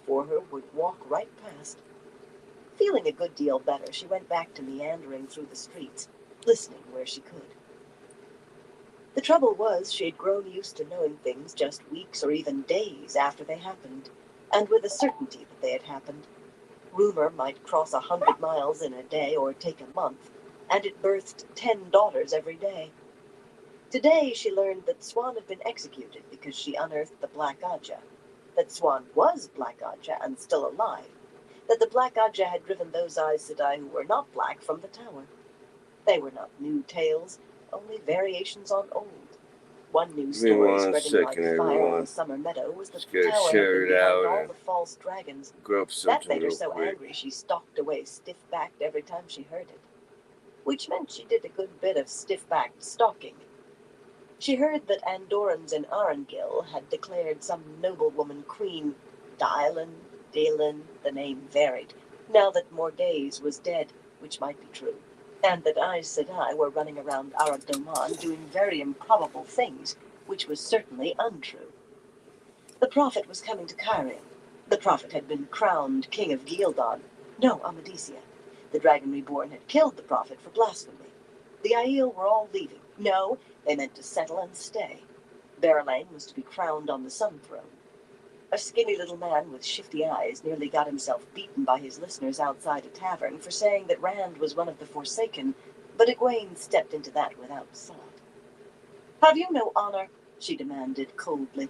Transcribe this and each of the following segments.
for her would walk right past. Feeling a good deal better, she went back to meandering through the streets, listening where she could. The trouble was she had grown used to knowing things just weeks or even days after they happened, and with a certainty that they had happened. Rumor might cross 100 miles in a day or take a month, and it birthed 10 daughters every day. Today she learned that Swan had been executed because she unearthed the Black Ajah, that Swan was Black Ajah and still alive, that the Black Ajah had driven those Aes Sedai who were not black from the tower. They were not new tales, only variations on old. One new story spreading like fire on the summer meadow was that the tower had been behind all the false dragons. That made her so angry she stalked away stiff-backed every time she heard it. Which meant she did a good bit of stiff-backed stalking. She heard that Andorans in Arengil had declared some noblewoman queen, Dylan, the name varied, now that Morghese was dead, which might be true, and that Aes Sedai were running around Arad Doman doing very improbable things, which was certainly untrue. The prophet was coming to Cairhien. The prophet had been crowned king of Ghealdan. No, Amadisia. The dragon reborn had killed the prophet for blasphemy. The Aiel were all leaving. No, they meant to settle and stay. Berelain was to be crowned on the Sun Throne. A skinny little man with shifty eyes nearly got himself beaten by his listeners outside a tavern for saying that Rand was one of the Forsaken, but Egwene stepped into that without thought. "Have you no honor?" she demanded coldly.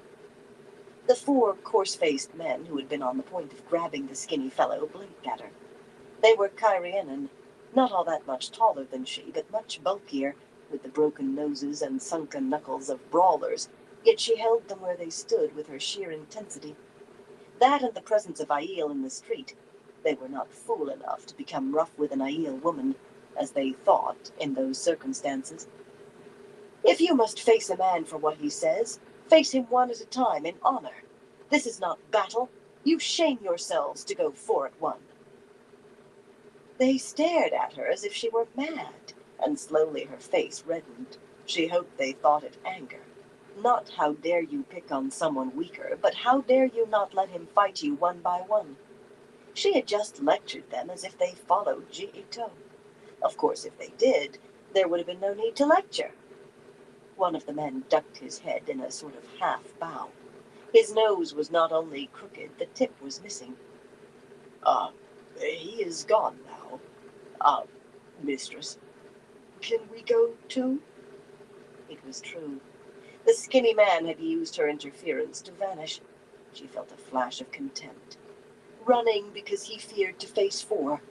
The four coarse-faced men who had been on the point of grabbing the skinny fellow blinked at her. They were Cairhienan, not all that much taller than she, but much bulkier, with the broken noses and sunken knuckles of brawlers, yet she held them where they stood with her sheer intensity. That and the presence of Aiel in the street, they were not fool enough to become rough with an Aiel woman, as they thought in those circumstances. If you must face a man for what he says, face him one at a time in honor. This is not battle. You shame yourselves to go four at one. They stared at her as if she were mad, and slowly her face reddened. She hoped they thought it anger. Not how dare you pick on someone weaker, but how dare you not let him fight you one by one. She had just lectured them as if they followed Ji-Ito. Of course, if they did, there would have been no need to lecture. One of the men ducked his head in a sort of half-bow. His nose was not only crooked, the tip was missing. He is gone now. Mistress, can we go too?" It was true. The skinny man had used her interference to vanish. She felt a flash of contempt. Running because he feared to face four.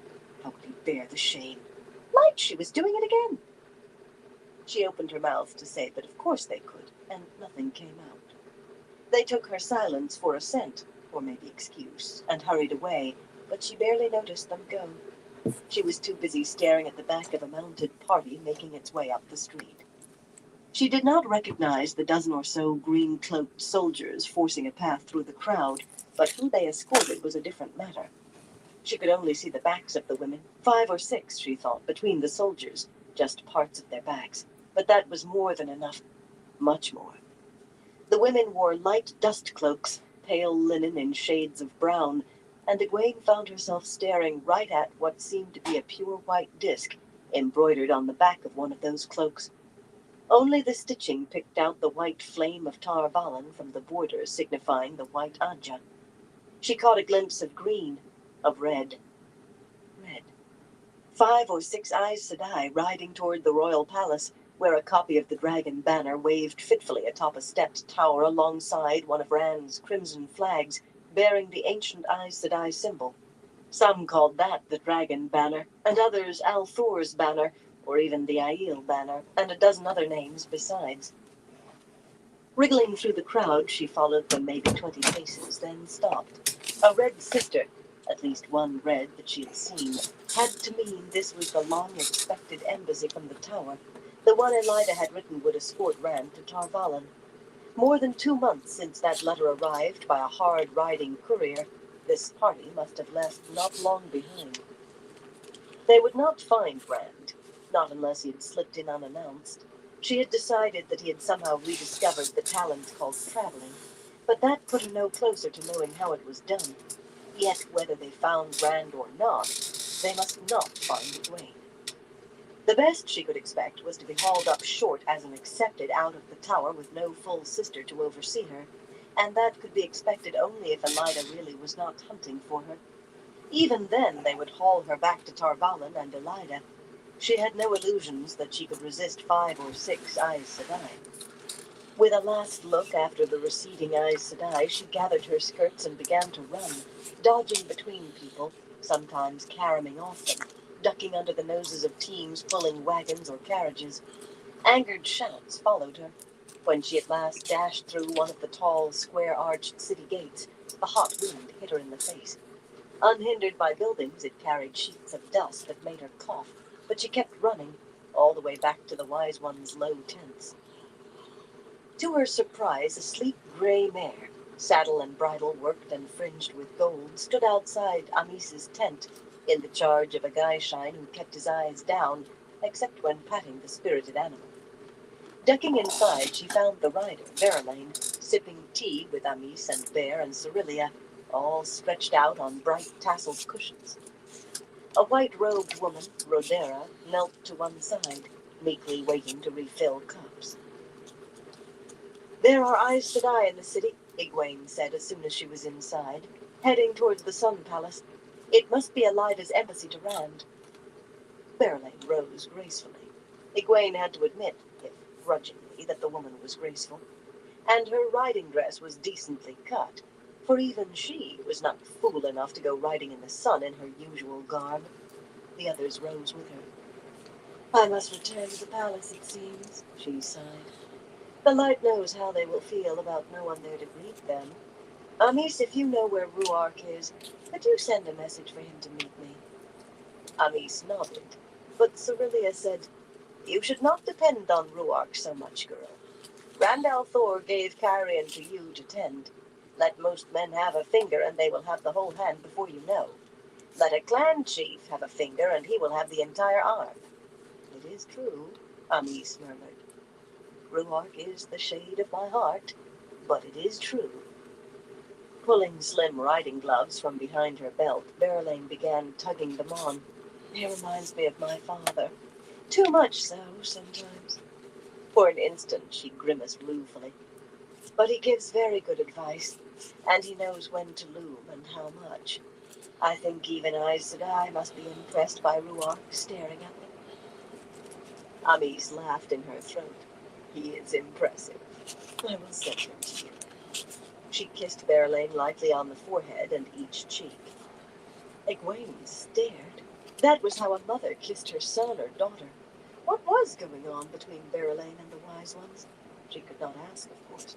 How could he bear the shame? Like she was doing it again. She opened her mouth to say that of course they could, and nothing came out. They took her silence for assent, or maybe excuse, and hurried away, but she barely noticed them go. She was too busy staring at the back of a mounted party making its way up the street. She did not recognize the dozen or so green-cloaked soldiers forcing a path through the crowd, but who they escorted was a different matter. She could only see the backs of the women, 5 or 6, she thought, between the soldiers, just parts of their backs. But that was more than enough, much more. The women wore light dust cloaks, pale linen in shades of brown, and Egwene found herself staring right at what seemed to be a pure white disk embroidered on the back of one of those cloaks. Only the stitching picked out the white flame of Tar Valon from the border signifying the white Ajah. She caught a glimpse of green, of red. Red. 5 or 6 Aes Sedai riding toward the royal palace, where a copy of the dragon banner waved fitfully atop a stepped tower alongside one of Rand's crimson flags, bearing the ancient Aes Sedai symbol. Some called that the dragon banner, and others Althor's banner, or even the Aiel banner, and a dozen other names besides. Wriggling through the crowd, she followed them maybe 20 paces, then stopped. A red sister, at least one red that she had seen, had to mean this was the long-expected embassy from the tower, the one Elida had written would escort Rand to Tar Valon. More than 2 months since that letter arrived by a hard-riding courier, this party must have left not long behind. They would not find Rand, not unless he had slipped in unannounced. She had decided that he had somehow rediscovered the talent called traveling. but that put her no closer to knowing how it was done. Yet whether they found Rand or not, they must not find Egwene. The best she could expect was to be hauled up short as an accepted out of the tower with no full sister to oversee her, and that could be expected only if Elaida really was not hunting for her. Even then they would haul her back to Tar Valon and Elaida. She had no illusions that she could resist 5 or 6 Aes Sedai. With a last look after the receding Aes Sedai, she gathered her skirts and began to run, dodging between people, sometimes caroming off them, ducking under the noses of teams pulling wagons or carriages. Angered shouts followed her. When she at last dashed through one of the tall, square-arched city gates, the hot wind hit her in the face. Unhindered by buildings, it carried sheets of dust that made her cough, but she kept running, all the way back to the Wise One's low tents. To her surprise, a sleek gray mare, saddle and bridle worked and fringed with gold, stood outside Amis's tent, in the charge of a Gaishine who kept his eyes down, except when patting the spirited animal. Ducking inside, she found the rider, Verlaine, sipping tea with Amis and Bear and Cerilia, all stretched out on bright tasseled cushions. A white-robed woman, Rodera, knelt to one side, meekly waiting to refill cups. "There are Aes Sedai in the city," Egwene said as soon as she was inside, heading towards the Sun Palace. "It must be Elida's embassy to Rand." Verlaine rose gracefully. Egwene had to admit, if grudgingly, that the woman was graceful. And her riding dress was decently cut, for even she was not fool enough to go riding in the sun in her usual garb. The others rose with her. "I must return to the palace, it seems," she sighed. "The light knows how they will feel about no one there to greet them. Amis, if you know where Ruark is, could you send a message for him to meet me?" Amis nodded, but Cerilia said, "You should not depend on Ruark so much, girl. Rand al'Thor gave Cairhien to you to tend. Let most men have a finger, and they will have the whole hand before you know. Let a clan chief have a finger, and he will have the entire arm." "It is true," Amis murmured. "Ruark is the shade of my heart, but it is true." Pulling slim riding gloves from behind her belt, Verlaine began tugging them on. "He reminds me of my father. Too much so, sometimes." For an instant she grimaced ruefully. "But he gives very good advice, and he knows when to loom and how much. I think even Aes Sedai must be impressed by Ruark staring at them." Amis laughed in her throat. "He is impressive. I will send him to you." She kissed Verlaine lightly on the forehead and each cheek. Egwene stared. That was how a mother kissed her son or daughter. What was going on between Verlaine and the Wise Ones? She could not ask, of course.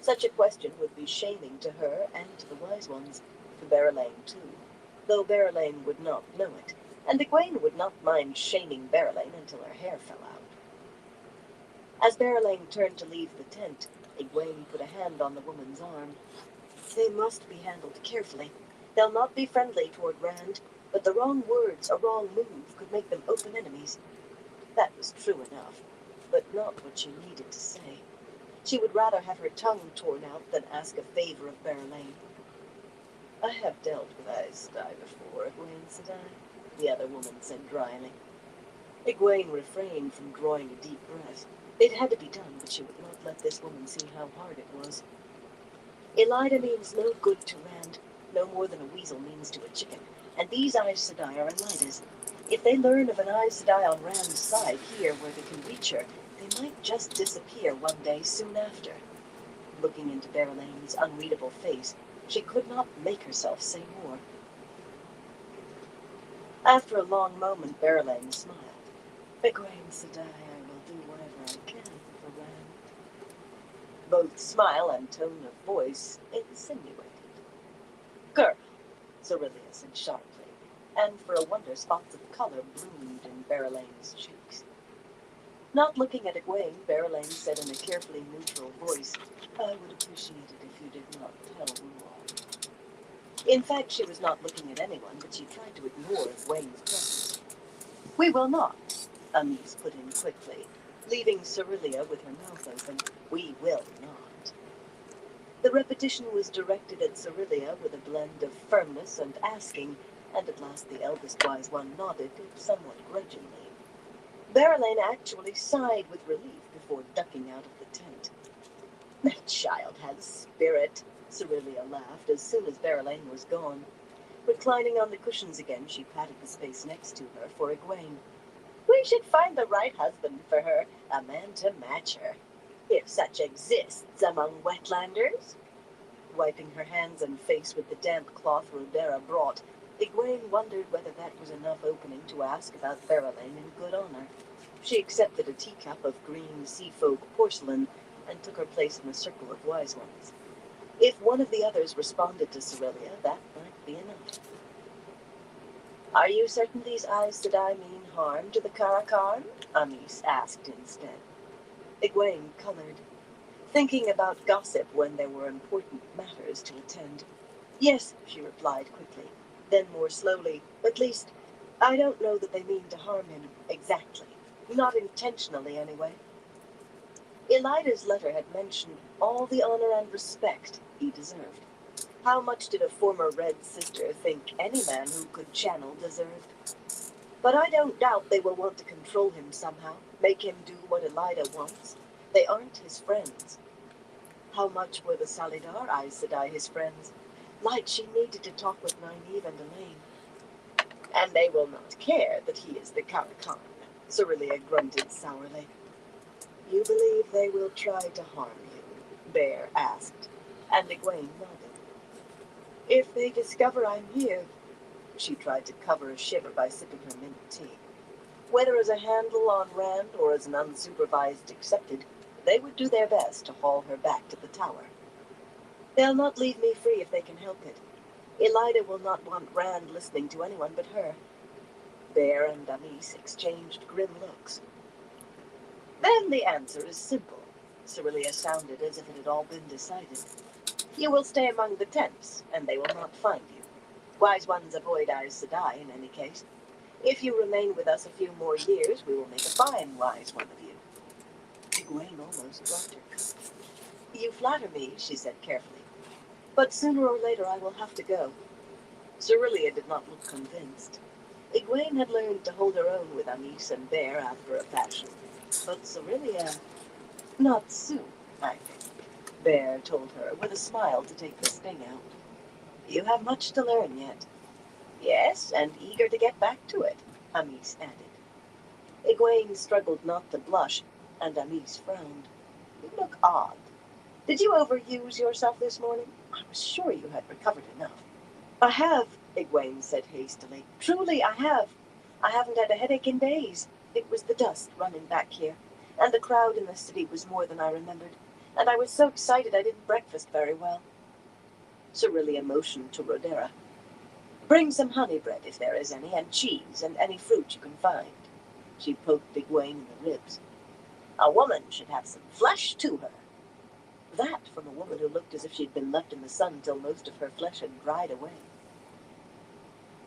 Such a question would be shaming to her and to the Wise Ones, to Verlaine too, though Verlaine would not know it, and Egwene would not mind shaming Verlaine until her hair fell out. As Verlaine turned to leave the tent, Egwene put a hand on the woman's arm. "They must be handled carefully. They'll not be friendly toward Rand, but the wrong words, a wrong move, could make them open enemies." That was true enough, but not what she needed to say. She would rather have her tongue torn out than ask a favor of Verlaine. "I have dealt with Aes Sedai before, Egwene Sedai," the other woman said dryly. Egwene refrained from drawing a deep breath. It had to be done, but she would not let this woman see how hard it was. "Elaida means no good to Rand, no more than a weasel means to a chicken, and these Aes Sedai are Elaida's. If they learn of an Aes Sedai on Rand's side here where they can reach her, they might just disappear one day soon after." Looking into Verlaine's unreadable face, she could not make herself say more. After a long moment, Verlaine smiled. "Egwene Sedai, I will do whatever I can for Rand." Both smile and tone of voice insinuated. "Girl," Cerilia said sharply, and for a wonder spots of color bloomed in Verlaine's cheeks. Not looking at Egwene, Verlaine said in a carefully neutral voice, "I would appreciate it if you did not tell Ruark." In fact, she was not looking at anyone, but she tried to ignore Egwene's presence. "We will not," Amis put in quickly, leaving Cerilia with her mouth open. "We will not." The repetition was directed at Cerylea with a blend of firmness and asking, and at last the eldest wise one nodded, somewhat grudgingly. Berelaine actually sighed with relief before ducking out of the tent. That child has spirit, Cerylea laughed as soon as Berelaine was gone. Reclining on the cushions again, she patted the space next to her for Egwene. We should find the right husband for her, a man to match her, if such exists among wetlanders. Wiping her hands and face with the damp cloth Rodera brought, Egwene wondered whether that was enough opening to ask about Berelaine in good honor. She accepted a teacup of green seafolk porcelain and took her place in the circle of wise ones. If one of the others responded to Cerylea, that might be enough. Are you certain these Aes Sedai mean harm to the Caracarn? Amis asked instead. Egwene colored, thinking about gossip when there were important matters to attend. Yes, she replied quickly, then more slowly, at least, I don't know that they mean to harm him exactly. Not intentionally, anyway. Elida's letter had mentioned all the honor and respect he deserved. How much did a former Red Sister think any man who could channel deserved? But I don't doubt they will want to control him somehow, make him do what Elida wants. They aren't his friends. How much were the Salidar Aes Sedai his friends? Like she needed to talk with Nynaeve and Elaine. And they will not care that he is the Caracarn, Cerylea grunted sourly. You believe they will try to harm you? Bear asked, and Egwene nodded. If they discover I'm here, she tried to cover a shiver by sipping her mint tea. Whether as a handle on Rand or as an unsupervised accepted, they would do their best to haul her back to the tower. They'll not leave me free if they can help it. Elida will not want Rand listening to anyone but her. Bear and Amis exchanged grim looks. Then the answer is simple. Cerylea sounded as if it had all been decided. You will stay among the tents, and they will not find you. Wise ones avoid Aes Sedai in any case. If you remain with us a few more years, we will make a fine wise one of you. Egwene almost dropped her cup. You flatter me, she said carefully. But sooner or later I will have to go. Cerylea did not look convinced. Egwene had learned to hold her own with Amis and Bear after a fashion. But Cerylea, not soon, I think, Bear told her with a smile to take the sting out. You have much to learn yet. Yes, and eager to get back to it, Amis added. Egwene struggled not to blush, and Amis frowned. You look odd. Did you overuse yourself this morning? I was sure you had recovered enough. I have, Egwene said hastily. Truly, I have. I haven't had a headache in days. It was the dust running back here, and the crowd in the city was more than I remembered, and I was so excited I didn't breakfast very well. Cerylea motioned to Rodera. Bring some honey bread if there is any, and cheese, and any fruit you can find. She poked Egwene in the ribs. A woman should have some flesh to her. That from a woman who looked as if she'd been left in the sun till most of her flesh had dried away.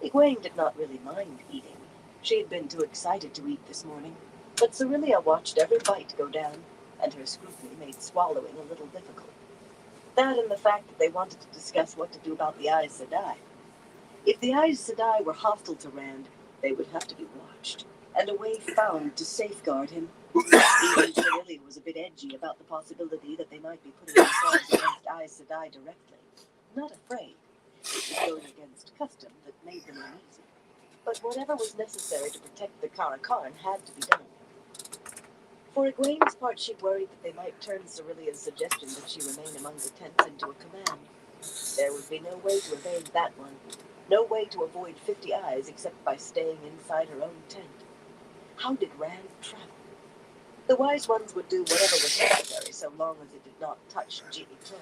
Egwene did not really mind eating. She had been too excited to eat this morning, but Cerylea watched every bite go down, and her scrutiny made swallowing a little difficult. That and the fact that they wanted to discuss what to do about the Aes Sedai. If the Aes Sedai were hostile to Rand, they would have to be watched, and a way found to safeguard him. Even Cerylea was a bit edgy about the possibility that they might be putting themselves against Aes Sedai directly. Not afraid. It was going against custom that made them uneasy. But whatever was necessary to protect the Caracarn had to be done. For Egwene's part, she worried that they might turn Cerylea's suggestion that she remain among the tents into a command. There would be no way to evade that one. No way to avoid 50 eyes except by staying inside her own tent. How did Rand travel? The wise ones would do whatever was necessary so long as it did not touch Ji-Eton.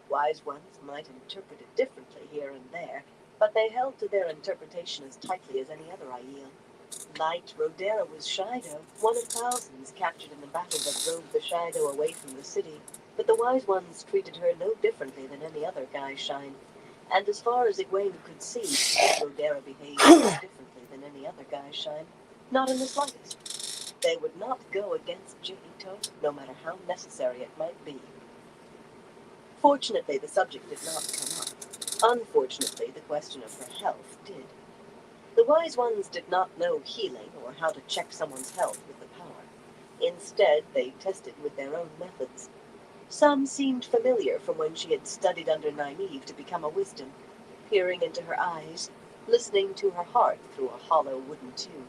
Wise ones might interpret it differently here and there, but they held to their interpretation as tightly as any other Aiel. Light Rodera was Shido, one of thousands captured in the battle that drove the Shido away from the city, but the wise ones treated her no differently than any other Guy Shine, and as far as Egwene could see, Rodera behaved no differently than any other Guy Shine, not in the slightest. They would not go against Ji-Eton, no matter how necessary it might be. Fortunately, the subject did not come up. Unfortunately, the question of her health did. The wise ones did not know healing or how to check someone's health with the power. Instead, they tested with their own methods. Some seemed familiar from when she had studied under Nynaeve to become a wisdom, peering into her eyes, listening to her heart through a hollow wooden tube.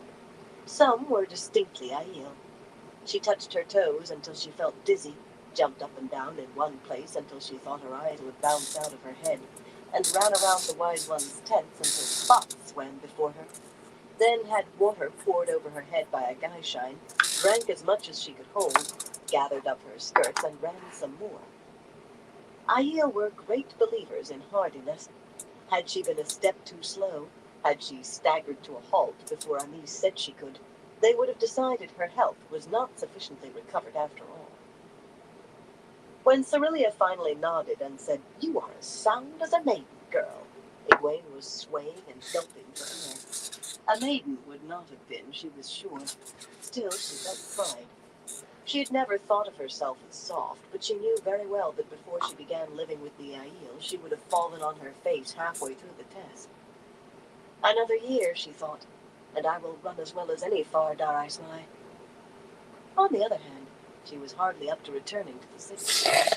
Some were distinctly Aiel. She touched her toes until she felt dizzy, jumped up and down in one place until she thought her eyes would bounce out of her head, and ran around the wise one's tents until spots swam before her. Then had water poured over her head by a Gaishine, drank as much as she could hold, gathered up her skirts, and ran some more. Aiel were great believers in hardiness. Had she been a step too slow, had she staggered to a halt before Anise said she could, they would have decided her health was not sufficiently recovered after all. When Cerylea finally nodded and said, "You are as sound as a maiden, girl," Egwene was swaying and gulping for air. A maiden would not have been, she was sure. Still, she felt pride. She had never thought of herself as soft, but she knew very well that before she began living with the Aiel, she would have fallen on her face halfway through the test. Another year, she thought, and I will run as well as any Far Dar Aismai. On the other hand, she was hardly up to returning to the city.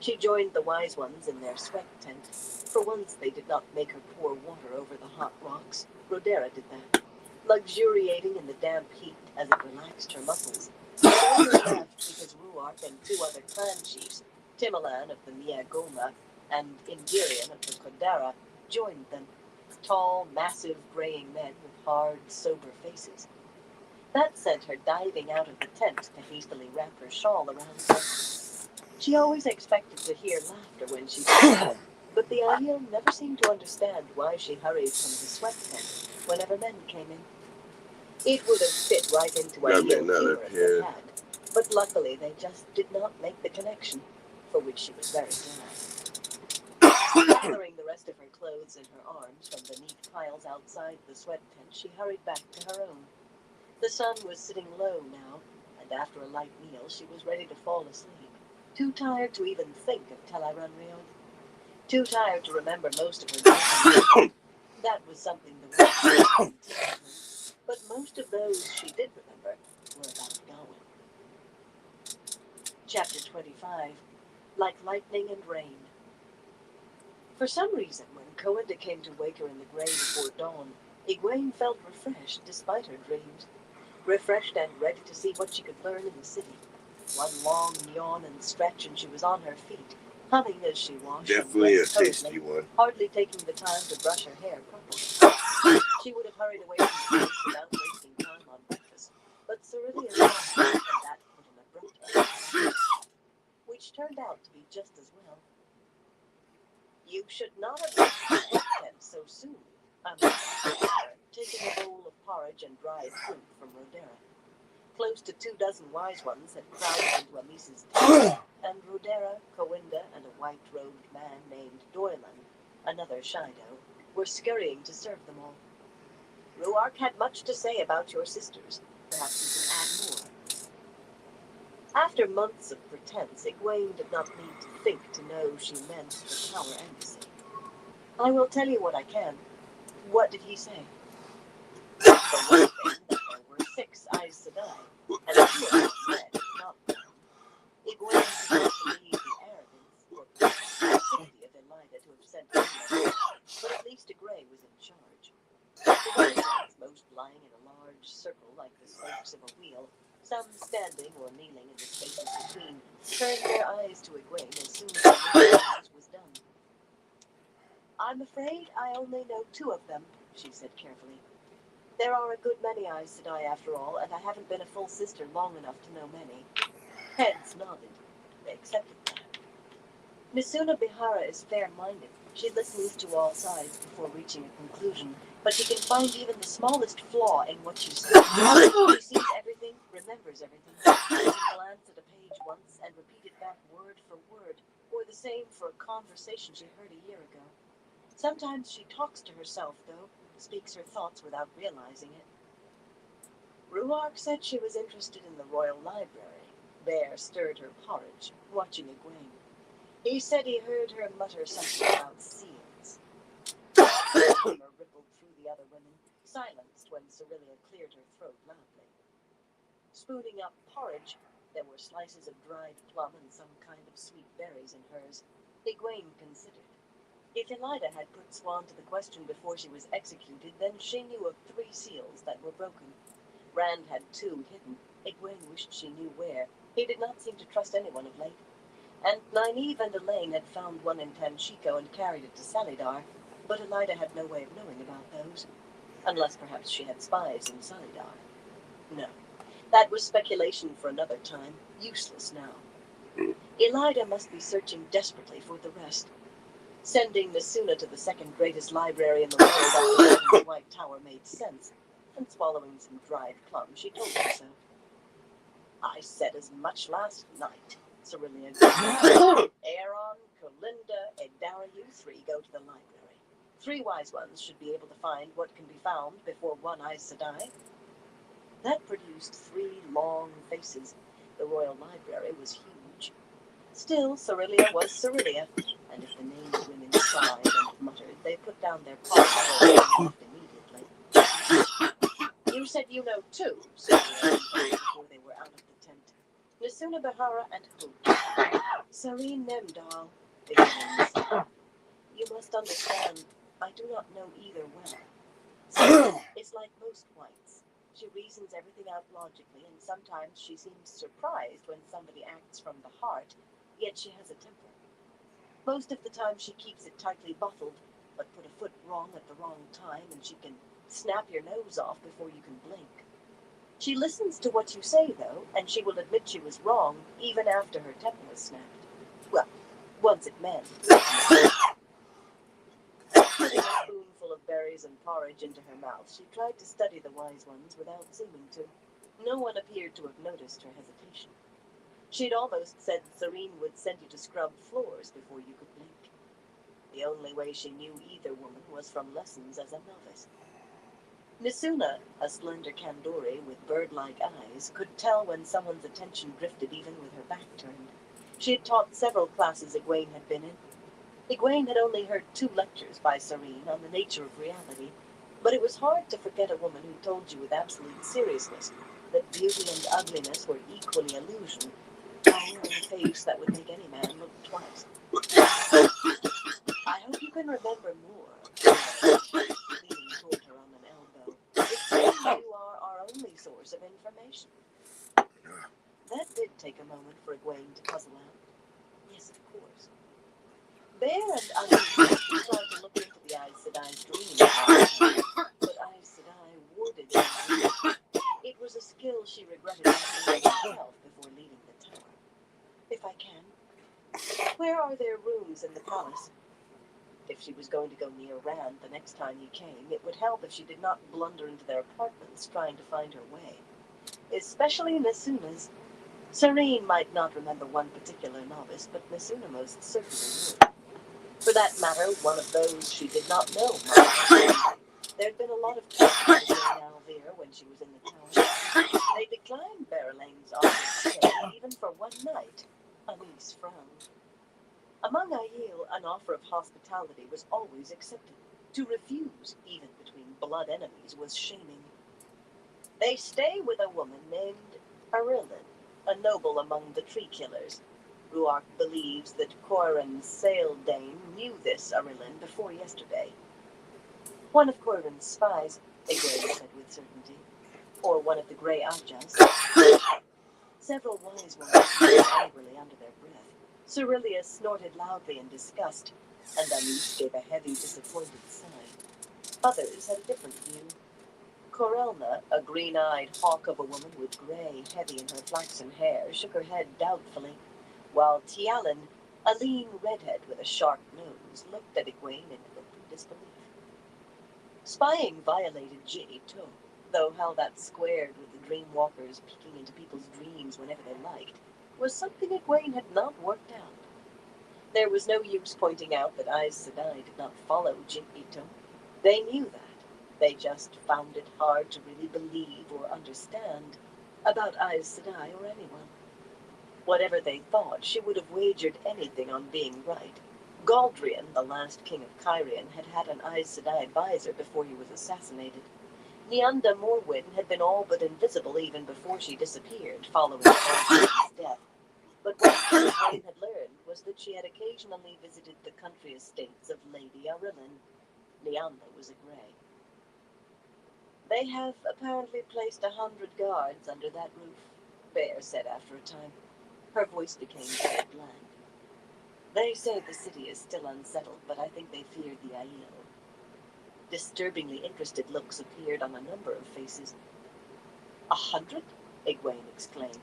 She joined the wise ones in their sweat tent. For once they did not make her pour water over the hot rocks. Rodera did that, luxuriating in the damp heat as it relaxed her muscles. She only left because Ruark and two other clan chiefs, Timolan of the Miagoma and Ingirian of the Kodara, joined them. Tall, massive, graying men with hard, sober faces. That sent her diving out of the tent to hastily wrap her shawl around her. She always expected to hear laughter when she did, but the Aiel never seemed to understand why she hurried from the sweat tent whenever men came in. It would have fit right into Aiel humor if they had, but luckily they just did not make the connection, for which she was very glad. Gathering the rest of her clothes in her arms from the neat piles outside the sweat tent, she hurried back to her own. The sun was sitting low now, and after a light meal she was ready to fall asleep. Too tired to even think of Teleran Rio. Too tired to remember most of her dreams. That was something the world didn't teach her. But most of those she did remember were about Gawain. Chapter 25. Like Lightning and Rain. For some reason, when Coenda came to wake her in the grey before dawn, Egwene felt refreshed despite her dreams. Refreshed and ready to see what she could learn in the city. One long yawn and stretch and she was on her feet, humming as she washed. Definitely a tasty one. Hardly taking the time to brush her hair properly. She would have hurried away from the place without wasting time on breakfast, but Cerylea saw her, and that put an abrupt end, which turned out to be just as well. "You should not have left the sweat tent so soon," taking a bowl of porridge and dried fruit from Rodera. Close to 24 wise ones had crowded into Amice's tent, and Rodera, Coenda, and a white-robed man named Doylan, another Shido, were scurrying to serve them all. "Ruark had much to say about your sisters. Perhaps you can add more." After months of pretense, Egwene did not need to think to know she meant the Tower Embassy. "I will tell you what I can. What did he say?" "For one thing, there were 6 Aes Sedai, and 2 of them red, not brown." Egwene did not believe the arrogance or stupidity of Elida to have sent him, but at least a Grey was in charge. The white ones, most lying in a large circle like the spokes of a wheel, some standing or kneeling in the spaces between, turned their eyes to Egwene as soon as the business was done. "I'm afraid I only know 2 of them," she said carefully. "There are a good many Aes Sedai after all, and I haven't been a full sister long enough to know many." Heads nodded. They accepted that. Misuna Bihara is fair-minded. She listens to all sides before reaching a conclusion, but she can find even the smallest flaw in what you say. She sees everything, remembers everything. She can glance at a page once and repeat it back word for word, or the same for a conversation she heard a year ago. Sometimes she talks to herself, though, speaks her thoughts without realizing it. Ruark said she was interested in the Royal Library. Bear stirred her porridge, watching Egwene. He said he heard her mutter something about seals. A murmur rippled through the other women, silenced when Cerilia cleared her throat loudly. Spooning up porridge, there were slices of dried plum and some kind of sweet berries in hers. Egwene considered. If Elida had put Swan to the question before she was executed, then she knew of 3 seals that were broken. Rand had 2 hidden. Egwene wished she knew where. He did not seem to trust anyone of late. And Nynaeve and Elaine had found one in Tanchico and carried it to Salidar, but Elida had no way of knowing about those. Unless perhaps she had spies in Salidar. No. That was speculation for another time. Useless now. Elida must be searching desperately for the rest. Sending Nasuna to the second greatest library in the world after the White Tower made sense, and swallowing some dried plum, she told herself. I said as much last night, Cerilia agreed. Aeron, Colinda, Edara, you 3 go to the library. 3 wise ones should be able to find what can be found before one Aes Sedai. That produced 3 long faces. The royal library was huge. Still, Cerilia was Cerilia, and if the named women sighed and muttered, they put down their paws and left immediately. You said you know 2, Cerilia told before they were out of the tent. Nasuna Bahara and Hoot. Sareen Memdal, begins. You must understand, I do not know either well. Sareen is like most whites. She reasons everything out logically, and sometimes she seems surprised when somebody acts from the heart, yet she has a temper. Most of the time she keeps it tightly buckled, but put a foot wrong at the wrong time, and she can snap your nose off before you can blink. She listens to what you say, though, and she will admit she was wrong, even after her temper was snapped. Well, once it mends. Putting a spoonful of berries and porridge into her mouth, she tried to study the wise ones without seeming to. No one appeared to have noticed her hesitation. She'd almost said Sareen would send you to scrub floors before you could blink. The only way she knew either woman was from lessons as a novice. Nasuna, a slender Kandori with bird-like eyes, could tell when someone's attention drifted even with her back turned. She had taught several classes Egwene had been in. Egwene had only heard 2 lectures by Sareen on the nature of reality, but it was hard to forget a woman who told you with absolute seriousness that beauty and ugliness were equally illusion, power in a face that would make any man look twice. I hope you can remember more, leaning toward her on an elbow. It seems you are our only source of information. That did take a moment for Egwene to puzzle out. Yes, of course. Bear and Anu tried to look into the Aes Sedai's dreams, but Aes Sedai warded them. It was a skill she regretted mastering herself before leaving the tower. If I can, where are their rooms in the palace? If she was going to go near Rand the next time he came, it would help if she did not blunder into their apartments trying to find her way. Especially Nasuna's. Sareen might not remember one particular novice, but Nasuna most certainly would. For that matter, one of those she did not know might. There'd been a lot of talk between Alvear when she was in the tower. They declined Berelane's offer to stay, even for one night. Anise frowned. Among Aiel, an offer of hospitality was always accepted. To refuse, even between blood enemies, was shaming. They stay with a woman named Arilyn, a noble among the Tree Killers. Ruark believes that Coirin's Saildane knew this Arilyn before yesterday. One of Coirin's spies, Egwene said with certainty. Or one of the Grey Ajas. Several wise ones smiled angrily under their breath. Cerilia snorted loudly in disgust, and Anise gave a heavy, disappointed sigh. Others had a different view. Corelna, a green-eyed hawk of a woman with gray heavy in her flaxen hair, shook her head doubtfully, while Tialan, a lean redhead with a sharp nose, looked at Egwene in open disbelief. Spying violated Ji'ito, though how that squared with the dreamwalkers peeking into people's dreams whenever they liked, was something Egwene had not worked out. There was no use pointing out that Aes Sedai did not follow Ji'ito. They knew that. They just found it hard to really believe or understand about Aes Sedai or anyone. Whatever they thought, she would have wagered anything on being right. Galdrian, the last king of Cairhien, had had an Aes Sedai advisor before he was assassinated. Nianda Morwyn had been all but invisible even before she disappeared, following Galdrian's death. But what Egwene had learned was that she had occasionally visited the country estates of Lady Arillin. Nianda was a Grey. They have apparently placed 100 guards under that roof, Bear said after a time. Her voice became very bland. They say the city is still unsettled, but I think they fear the Aiel. Disturbingly interested looks appeared on a number of faces. 100? Egwene exclaimed.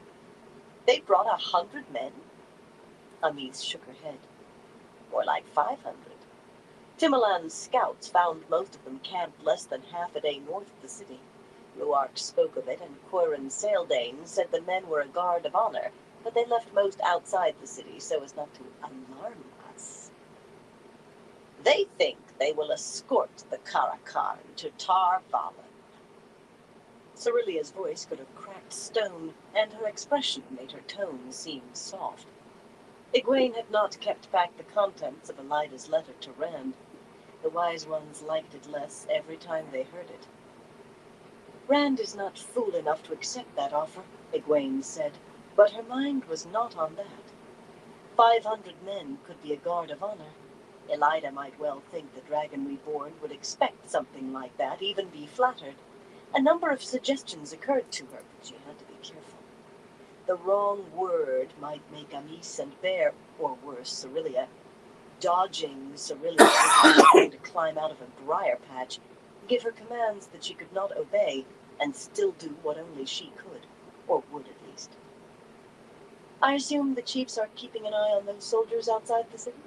They brought 100 men? Amis shook her head. More like 500. Timolan's scouts found most of them camped less than half a day north of the city. Luark spoke of it, and Coiran Saildane said the men were a guard of honor, but they left most outside the city so as not to alarm us. They think they will escort the Caracal to Tar Valon. Cerilia's voice could have cracked stone, and her expression made her tone seem soft. Egwene had not kept back the contents of Elida's letter to Rand. The wise ones liked it less every time they heard it. Rand is not fool enough to accept that offer, Egwene said, but her mind was not on that. 500 men could be a guard of honor. Elida might well think the Dragon Reborn would expect something like that, even be flattered. A number of suggestions occurred to her, but she had to be careful. The wrong word might make Amis and Bear, or worse, Cerilia, dodging Cerilia trying to climb out of a briar patch, give her commands that she could not obey, and still do what only she could, or would at least. I assume the chiefs are keeping an eye on those soldiers outside the city?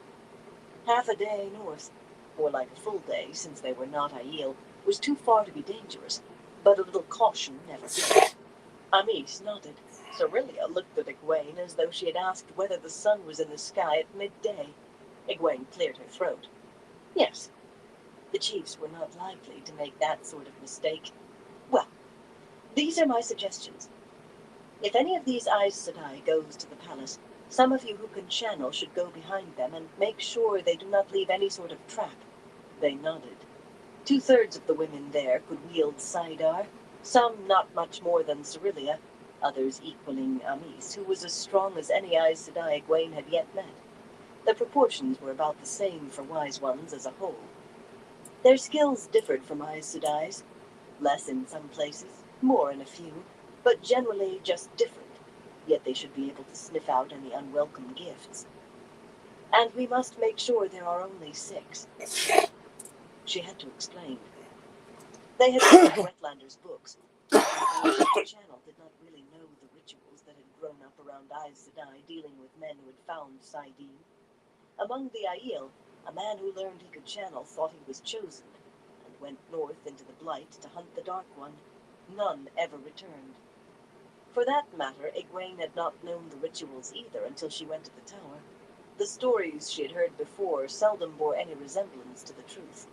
Half a day north, or like a full day, since they were not Aiel, was too far to be dangerous, but a little caution never did. Amis nodded. Cerilia looked at Egwene as though she had asked whether the sun was in the sky at midday. Egwene cleared her throat. Yes, the chiefs were not likely to make that sort of mistake. Well, these are my suggestions. If any of these Aes Sedai goes to the palace, some of you who can channel should go behind them and make sure they do not leave any sort of trap. They nodded. 2/3 of the women there could wield saidar, some not much more than Cerilia, others equaling Amis, who was as strong as any Aes Sedai Egwene had yet met. The proportions were about the same for wise ones as a whole. Their skills differed from Aes Sedai's, less in some places, more in a few, but generally just different, yet they should be able to sniff out any unwelcome gifts. And we must make sure there are only 6. She had to explain. They had read Wetlander's books, and the channel did not really know the rituals that had grown up around Aes Sedai dealing with men who had found saidin. Among the Aiel, a man who learned he could channel thought he was chosen, and went north into the Blight to hunt the Dark One. None ever returned. For that matter, Egwene had not known the rituals either until she went to the tower. The stories she had heard before seldom bore any resemblance to the truth.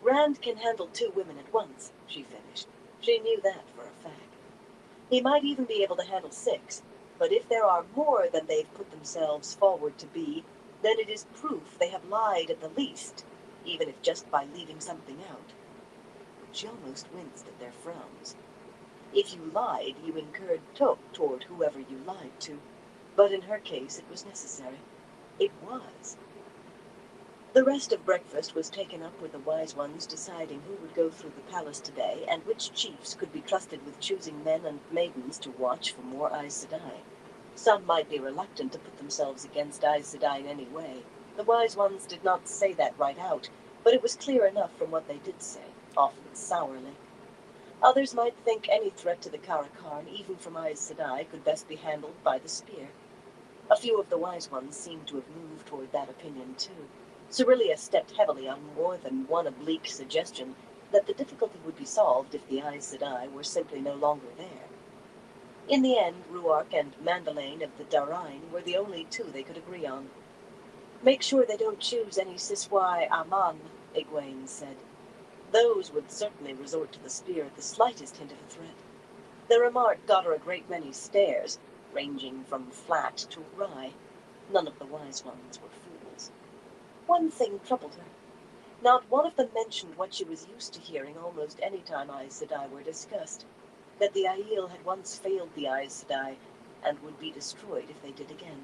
Rand can handle 2 women at once, she finished. She knew that for a fact. He might even be able to handle 6, but if there are more than they've put themselves forward to be, then it is proof they have lied at the least, even if just by leaving something out. She almost winced at their frowns. If you lied, you incurred toke toward whoever you lied to, but in her case it was necessary. It was. The rest of breakfast was taken up with the wise ones deciding who would go through the palace today and which chiefs could be trusted with choosing men and maidens to watch for more Aes Sedai. Some might be reluctant to put themselves against Aes Sedai in any way. The wise ones did not say that right out, but it was clear enough from what they did say, often sourly. Others might think any threat to the Caracal, even from Aes Sedai, could best be handled by the spear. A few of the wise ones seemed to have moved toward that opinion too. Cerilia stepped heavily on more than one oblique suggestion that the difficulty would be solved if the Aes Sedai were simply no longer there. In the end, Ruark and Mandalane of the Darine were the only 2 they could agree on. Make sure they don't choose any Siswai Aman, Egwene said. Those would certainly resort to the spear at the slightest hint of a threat. The remark got her a great many stares, ranging from flat to wry. None of the wise ones were fools. One thing troubled her. Not one of them mentioned what she was used to hearing almost any time Aes Sedai were discussed, that the Aiel had once failed the Aes Sedai and would be destroyed if they did again.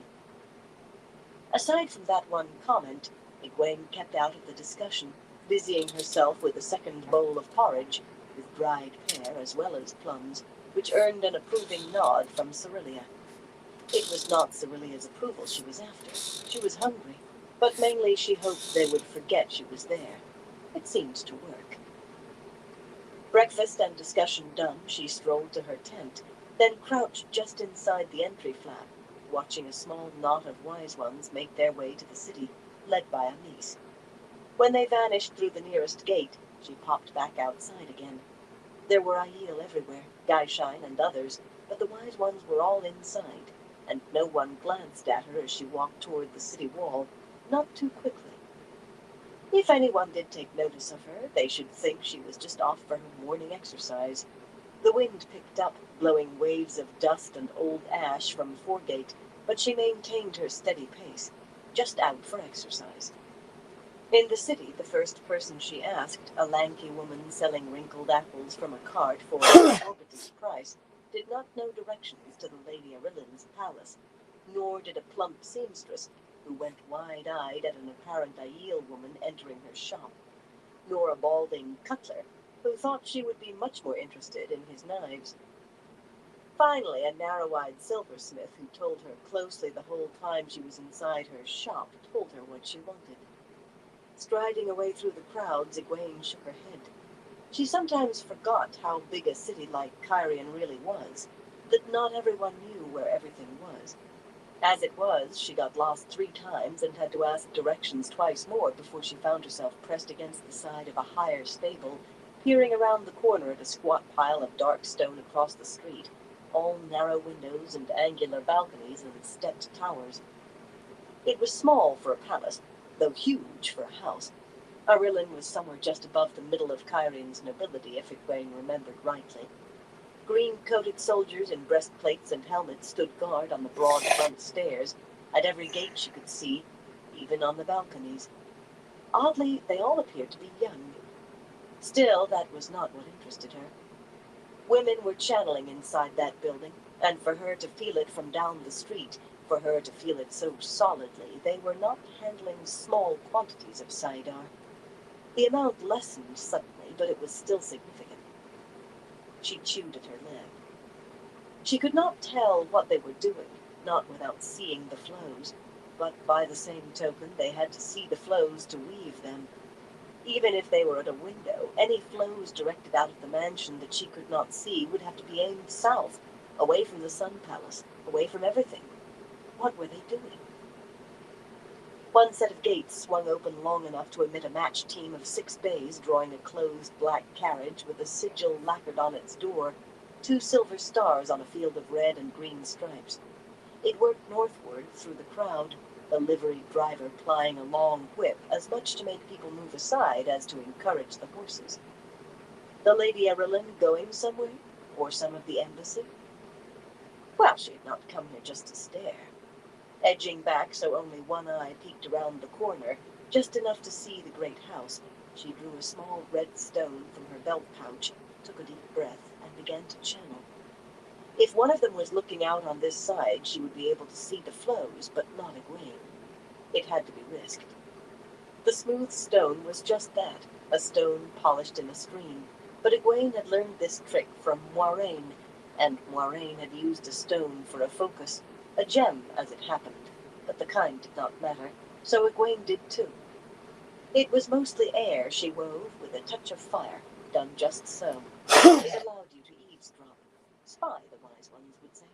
Aside from that one comment, Egwene kept out of the discussion, busying herself with a second bowl of porridge, with dried pear as well as plums, which earned an approving nod from Cerelia. It was not Cerelia's approval she was after. She was hungry, but mainly she hoped they would forget she was there. It seemed to work. Breakfast and discussion done, she strolled to her tent, then crouched just inside the entry flap, watching a small knot of wise ones make their way to the city, led by Amys. When they vanished through the nearest gate, she popped back outside again. There were Aiel everywhere, Guyshine and others, but the wise ones were all inside, and no one glanced at her as she walked toward the city wall, not too quickly. If anyone did take notice of her, they should think she was just off for her morning exercise. The wind picked up, blowing waves of dust and old ash from Foregate, but she maintained her steady pace, just out for exercise. In the city, the first person she asked, a lanky woman selling wrinkled apples from a cart for an exorbitant price, did not know directions to the Lady Arillin's palace, nor did a plump seamstress, who went wide-eyed at an apparent Aiel woman entering her shop, nor a balding cutler, who thought she would be much more interested in his knives. Finally, a narrow-eyed silversmith who told her closely the whole time she was inside her shop told her what she wanted. Striding away through the crowds, Egwene shook her head. She sometimes forgot how big a city like Cairhien really was, that not everyone knew where everything was. As it was, she got lost 3 times and had to ask directions twice more before she found herself pressed against the side of a higher stable, peering around the corner at a squat pile of dark stone across the street, all narrow windows and angular balconies and stepped towers. It was small for a palace, though huge for a house. Arillin was somewhere just above the middle of Cairhien's nobility, if Egwene remembered rightly. Green-coated soldiers in breastplates and helmets stood guard on the broad front stairs, at every gate she could see, even on the balconies. Oddly, they all appeared to be young. Still, that was not what interested her. Women were channeling inside that building, and for her to feel it from down the street, for her to feel it so solidly, they were not handling small quantities of saidar. The amount lessened suddenly, but it was still significant. She chewed at her lip. She could not tell what they were doing, not without seeing the flows, but by the same token they had to see the flows to weave them. Even if they were at a window, any flows directed out of the mansion that she could not see would have to be aimed south, away from the Sun Palace, away from everything. What were they doing? One set of gates swung open long enough to admit a matched team of 6 bays drawing a closed black carriage with a sigil lacquered on its door, 2 silver stars on a field of red and green stripes. It worked northward through the crowd, the liveried driver plying a long whip as much to make people move aside as to encourage the horses. The Lady Arillin going somewhere? Or some of the embassy? Well, she had not come here just to stare. Edging back so only one eye peeked around the corner, just enough to see the great house, she drew a small red stone from her belt pouch, took a deep breath, and began to channel. If one of them was looking out on this side, she would be able to see the flows, but not Egwene. It had to be risked. The smooth stone was just that, a stone polished in a stream, but Egwene had learned this trick from Moiraine, and Moiraine had used a stone for a focus, a gem as it happened, but the kind did not matter, so Egwene did too. It was mostly air she wove with a touch of fire, done just so. It allowed you to eavesdrop. Spy, the wise ones would say.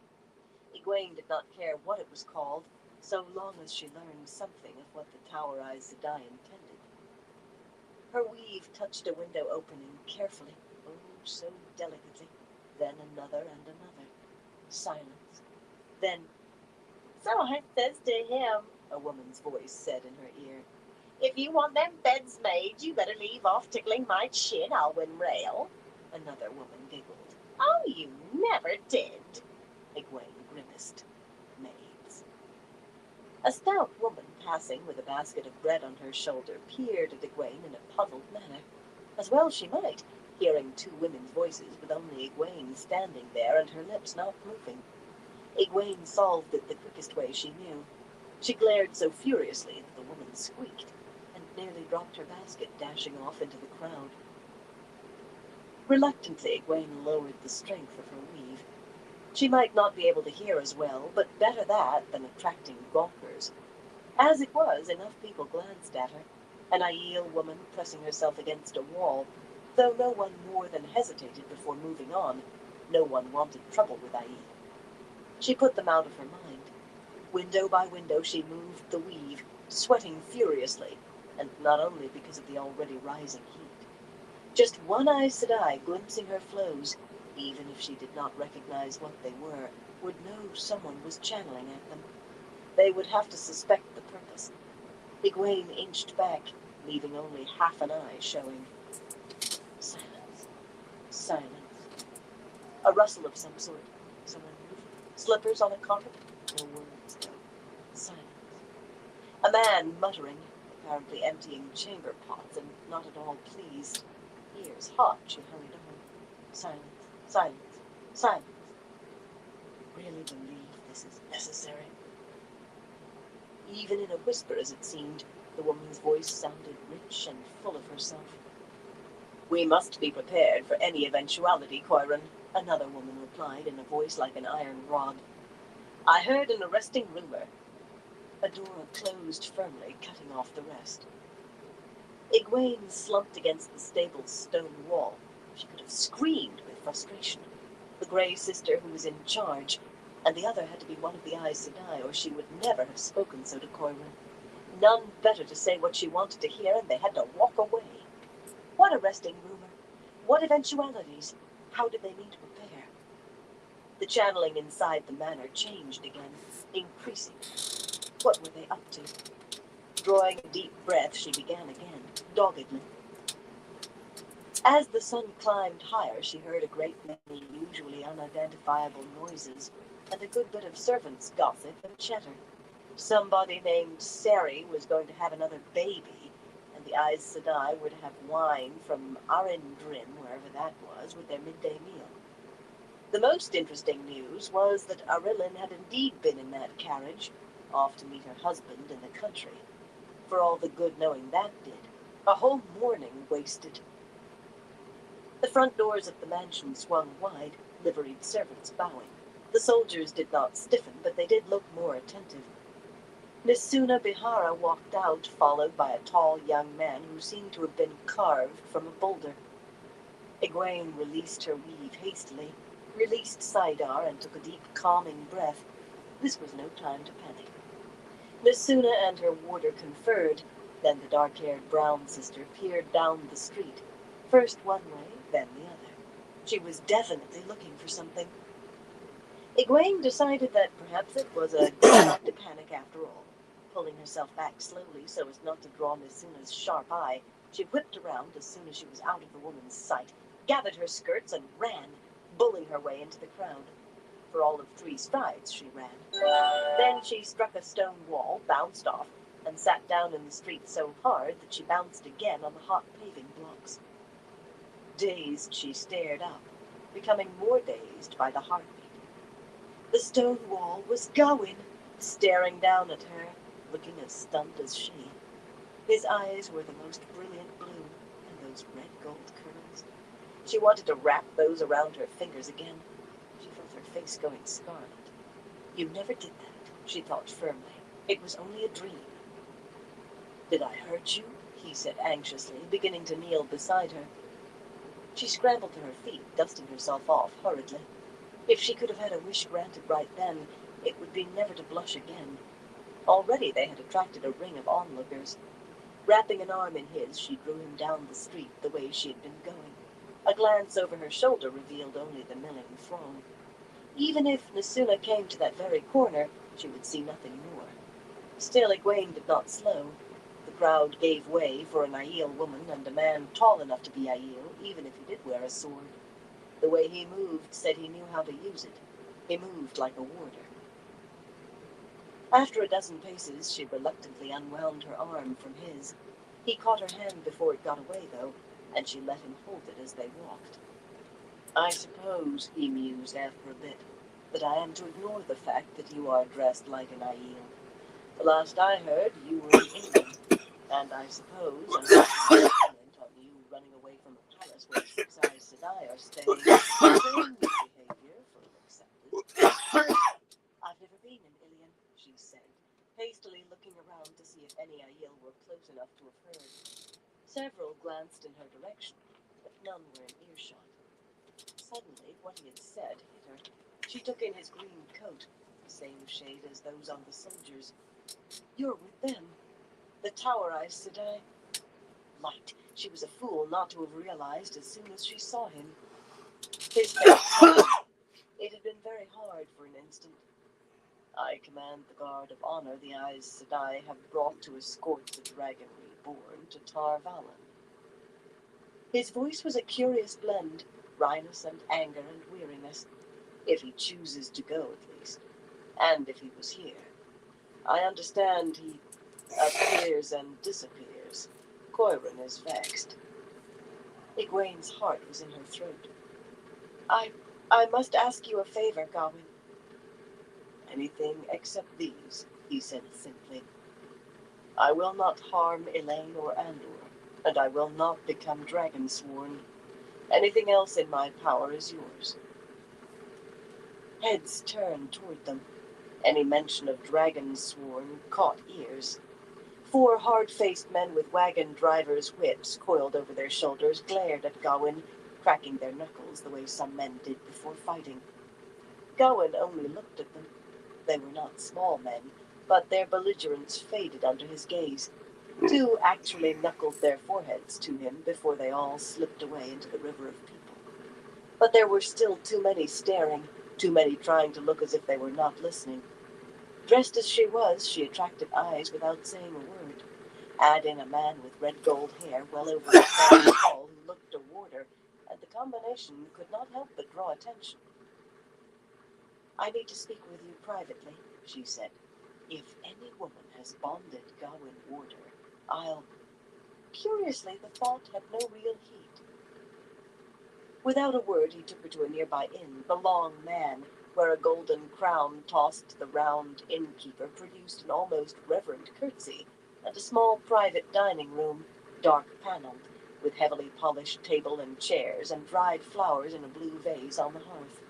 Egwene did not care what it was called, so long as she learned something of what the Tower Aes Sedai intended. Her weave touched a window opening carefully, oh, so delicately, then another and another. Silence. Then, "So I says to him," a woman's voice said in her ear, "if you want them beds made, you better leave off tickling my chin, Alwyn Rail." Another woman giggled. "Oh, you never did." Egwene grimmest maids. A stout woman passing with a basket of bread on her shoulder peered at Egwene in a puzzled manner. As well she might, hearing two women's voices with only Egwene standing there and her lips not moving. Egwene solved it the quickest way she knew. She glared so furiously that the woman squeaked and nearly dropped her basket, dashing off into the crowd. Reluctantly, Egwene lowered the strength of her weave. She might not be able to hear as well, but better that than attracting gawkers. As it was, enough people glanced at her, an Aiel woman pressing herself against a wall, though no one more than hesitated before moving on. No one wanted trouble with Aiel. She put them out of her mind. Window by window she moved the weave, sweating furiously, and not only because of the already rising heat. Just one Aes Sedai glimpsing her flows, even if she did not recognize what they were, would know someone was channeling at them. They would have to suspect the purpose. Egwene inched back, leaving only half an eye showing. Silence. Silence. A rustle of some sort. Someone moving. Slippers on a carpet. No words, though. Silence. A man muttering, apparently emptying chamber pots and not at all pleased. Ears hot, she hurried on. Silence. Silence. Silence. Really believe this is necessary? Even in a whisper, as it seemed, the woman's voice sounded rich and full of herself. We must be prepared for any eventuality, Coiron, another woman replied in a voice like an iron rod. I heard an arresting rumor. A door closed firmly, cutting off the rest. Egwene slumped against the stable's stone wall. She could have screamed with frustration. The Grey sister who was in charge, and the other had to be one of the Aes Sedai, or she would never have spoken so to Coiron. None better to say what she wanted to hear, and they had to walk away. What arresting rumor? What eventualities? How did they mean to prepare? The channeling inside the manor changed again, increasing. What were they up to? Drawing a deep breath, she began again, doggedly. As the sun climbed higher, she heard a great many usually unidentifiable noises, and a good bit of servants' gossip and chatter. Somebody named Sari was going to have another baby, and the Aes Sedai were to have wine from Arendrim, wherever that was, with their midday meal. The most interesting news was that Arillin had indeed been in that carriage, off to meet her husband in the country. For all the good knowing that did, a whole morning wasted. The front doors of the mansion swung wide, liveried servants bowing. The soldiers did not stiffen, but they did look more attentive. Nisuna Bihara walked out, followed by a tall young man who seemed to have been carved from a boulder. Egwene released her weave hastily, released Saidar, and took a deep, calming breath. This was no time to panic. Nisuna and her warder conferred, then the dark-haired brown sister peered down the street, first one way, then the other. She was definitely looking for something. Egwene decided that perhaps it was a good time to panic after all. Pulling herself back slowly so as not to draw Nisuna's sharp eye, she whipped around as soon as she was out of the woman's sight, gathered her skirts, and ran, bulling her way into the crowd. For all of 3 strides she ran. Then she struck a stone wall, bounced off, and sat down in the street so hard that she bounced again on the hot paving blocks. Dazed, she stared up, becoming more dazed by the heartbeat. The stone wall was going, staring down at her, looking as stunned as she. His eyes were the most brilliant blue, and those red gold curls. She wanted to wrap those around her fingers again. She felt her face going scarlet. You never did that, she thought firmly. It was only a dream. Did I hurt you? He said anxiously, beginning to kneel beside her. She scrambled to her feet, dusting herself off hurriedly. If she could have had a wish granted right then, it would be never to blush again. Already they had attracted a ring of onlookers. Wrapping an arm in his, she drew him down the street the way she had been going. A glance over her shoulder revealed only the milling throng. Even if Nisuna came to that very corner, she would see nothing more. Still, Egwene did not slow. The crowd gave way for an Aiel woman and a man tall enough to be Aiel, even if he did wear a sword. The way he moved said he knew how to use it. He moved like a warder. After a dozen paces, she reluctantly unwound her arm from his. He caught her hand before it got away, though, and she let him hold it as they walked. I suppose, he mused after a bit, that I am to ignore the fact that you are dressed like an Aiel. The last I heard, you were in England, and I suppose I'm dependent on you running away from a palace where Six Eyes Sedai are staying. Same behavior, fully accepted. I've never been in Ilion, she said, hastily looking around to see if any Aiel were close enough to have heard. Several glanced in her direction, but none were in earshot. Suddenly, what he had said hit her. She took in his green coat, the same shade as those on the soldiers. You're with them. The Tower Eyes Sedai. Light. She was a fool not to have realized as soon as she saw him. His face. It had been very hard for an instant. I command the guard of honor the Eyes Sedai have brought to escort the Dragon Reborn to Tar Valon. His voice was a curious blend, wryness and anger and weariness. If he chooses to go, at least. And if he was here. I understand he appears and disappears. Coiron is vexed. Egwene's heart was in her throat. I must ask you a favor, Gawain. Anything except these, he said simply. I will not harm Elaine or Andor, and I will not become Dragonsworn. Anything else in my power is yours. Heads turned toward them. Any mention of Dragonsworn caught ears. 4 hard-faced men with wagon drivers' whips coiled over their shoulders glared at Gawain, cracking their knuckles the way some men did before fighting. Gawain only looked at them. They were not small men, but their belligerence faded under his gaze. 2 actually knuckled their foreheads to him before they all slipped away into the river of people. But there were still too many staring, too many trying to look as if they were not listening. Dressed as she was, she attracted eyes without saying a word. Add in a man with red gold hair well over his tall who looked a warder, and the combination could not help but draw attention. I need to speak with you privately, she said. If any woman has bonded Gawain Warder, I'll... Curiously, the thought had no real heat. Without a word, he took her to a nearby inn, the Long Man, where a golden crown tossed to the round innkeeper produced an almost reverent curtsy, and a small private dining room, dark-paneled, with heavily polished table and chairs, and dried flowers in a blue vase on the hearth.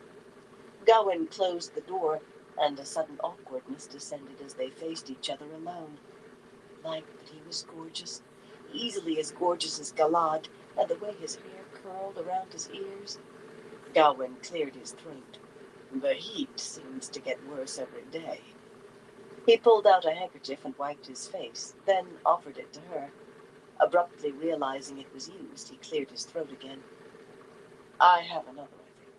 Gawain closed the door, and a sudden awkwardness descended as they faced each other alone. Like that he was gorgeous, easily as gorgeous as Galad, and the way his hair curled around his ears. Gawain cleared his throat. The heat seems to get worse every day. He pulled out a handkerchief and wiped his face, then offered it to her. Abruptly realizing it was used, he cleared his throat again. I have another, I think.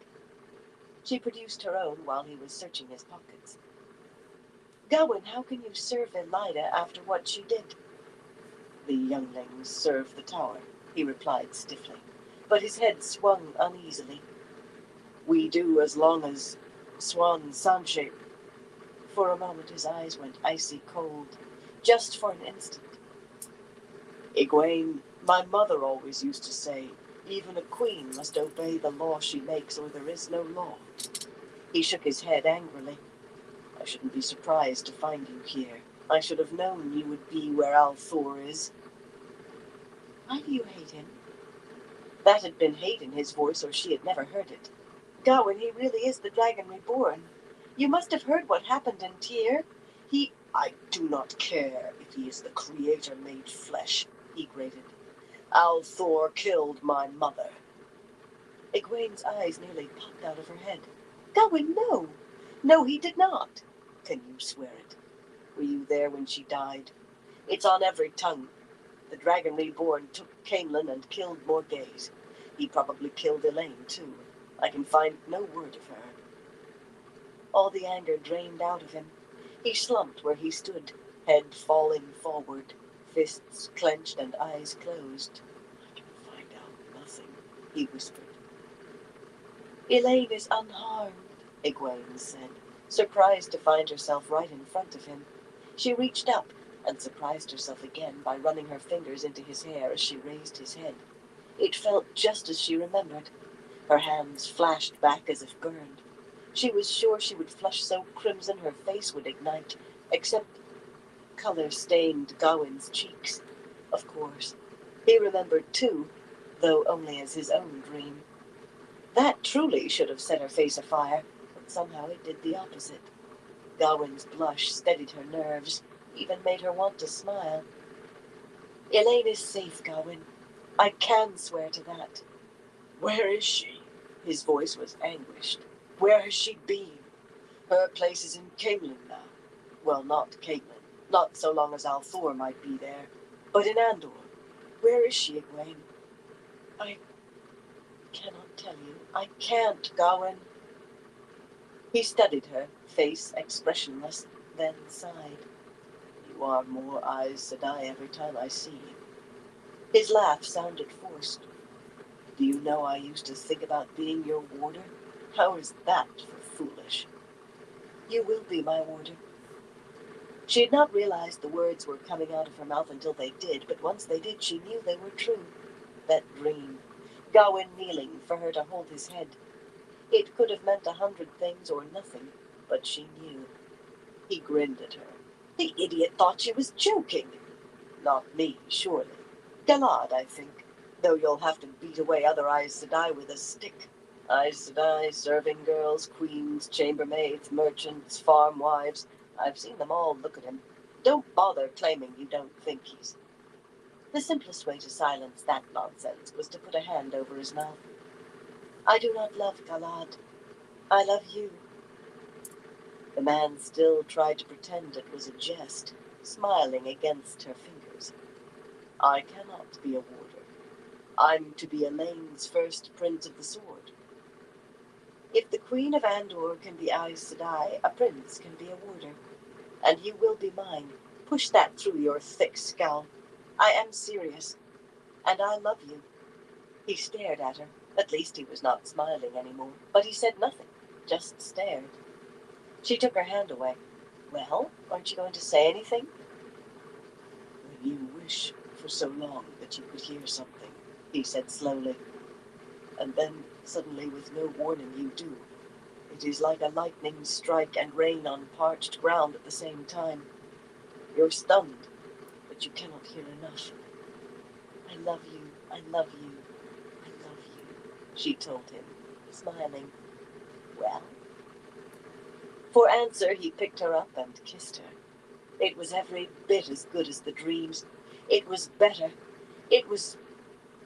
She produced her own while he was searching his pockets. Gawain, how can you serve Elida after what she did? The younglings serve the tower, he replied stiffly, but his head swung uneasily. We do as long as Swan Sanche. For a moment his eyes went icy cold, just for an instant. Egwene, my mother always used to say, even a queen must obey the law she makes or there is no law. He shook his head angrily. I shouldn't be surprised to find you here. I should have known you would be where Althor is. Why do you hate him? That had been hate in his voice, or she had never heard it. Gawain, he really is the Dragon Reborn. You must have heard what happened in Tyr. I do not care if he is the creator made flesh, he grated. Althor killed my mother. Egwene's eyes nearly popped out of her head. Gawain, no! No, he did not. Can you swear it? Were you there when she died? It's on every tongue. The Dragon Reborn took Caemlyn and killed Morghese. He probably killed Elaine, too. I can find no word of her. All the anger drained out of him. He slumped where he stood, head falling forward, fists clenched and eyes closed. I can find out nothing, he whispered. Elaine is unharmed. Egwene said, surprised to find herself right in front of him. She reached up and surprised herself again by running her fingers into his hair as she raised his head. It felt just as she remembered. Her hands flashed back as if burned. She was sure she would flush so crimson her face would ignite, except color stained Gawain's cheeks. Of course. He remembered too, though only as his own dream. That truly should have set her face afire, but somehow it did the opposite. Gawain's blush steadied her nerves, even made her want to smile. Elaine is safe, Gawain. I can swear to that. Where is she? His voice was anguished. Where has she been? Her place is in Caemlyn now. Well, not Caitlin. Not so long as Althor might be there. But in Andor. Where is she, Egwene? I cannot tell you. I can't, Gawain. He studied her, face expressionless, then sighed. You are more Aes Sedai every time I see you. His laugh sounded forced. Do you know I used to think about being your warder? How is that for foolish? You will be my warder. She had not realized the words were coming out of her mouth until they did, but once they did, she knew they were true. That dream. Gawain kneeling for her to hold his head. It could have meant 100 things or nothing, but she knew. He grinned at her. The idiot thought she was joking. Not me, surely. Galad, I think, though you'll have to beat away other Aes Sedai with a stick. Aes Sedai, serving girls, queens, chambermaids, merchants, farm wives. I've seen them all look at him. Don't bother claiming you don't think he's... The simplest way to silence that nonsense was to put a hand over his mouth. I do not love Galad. I love you. The man still tried to pretend it was a jest, smiling against her fingers. I cannot be a warder. I'm to be Elaine's first prince of the sword. If the Queen of Andor can be Aes Sedai, a prince can be a warder. And you will be mine. Push that through your thick skull. I am serious. And I love you. He stared at her. At least he was not smiling anymore. But he said nothing, just stared. She took her hand away. Well, aren't you going to say anything? When you wish for so long that you could hear something, he said slowly. And then, suddenly, with no warning, you do. It is like a lightning strike and rain on parched ground at the same time. You're stunned, but you cannot hear enough. I love you, I love you, I love you, she told him, smiling. Well? For answer, he picked her up and kissed her. It was every bit as good as the dreams. It was better. It was...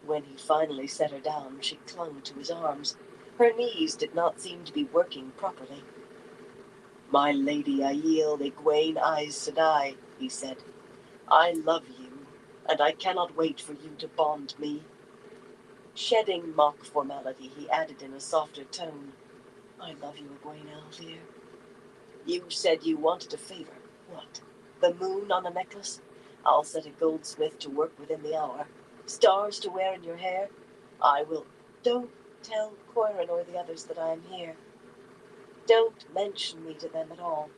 When he finally set her down, she clung to his arms. Her knees did not seem to be working properly. My lady, I yield Egwene Aes Sedai, he said. I love you, and I cannot wait for you to bond me. Shedding mock formality, he added in a softer tone, I love you, Egwene Al'Thir. You said you wanted a favor. What? The moon on a necklace? I'll set a goldsmith to work within the hour. Stars to wear in your hair? I will. Don't tell Coirin or the others that I am here. Don't mention me to them at all.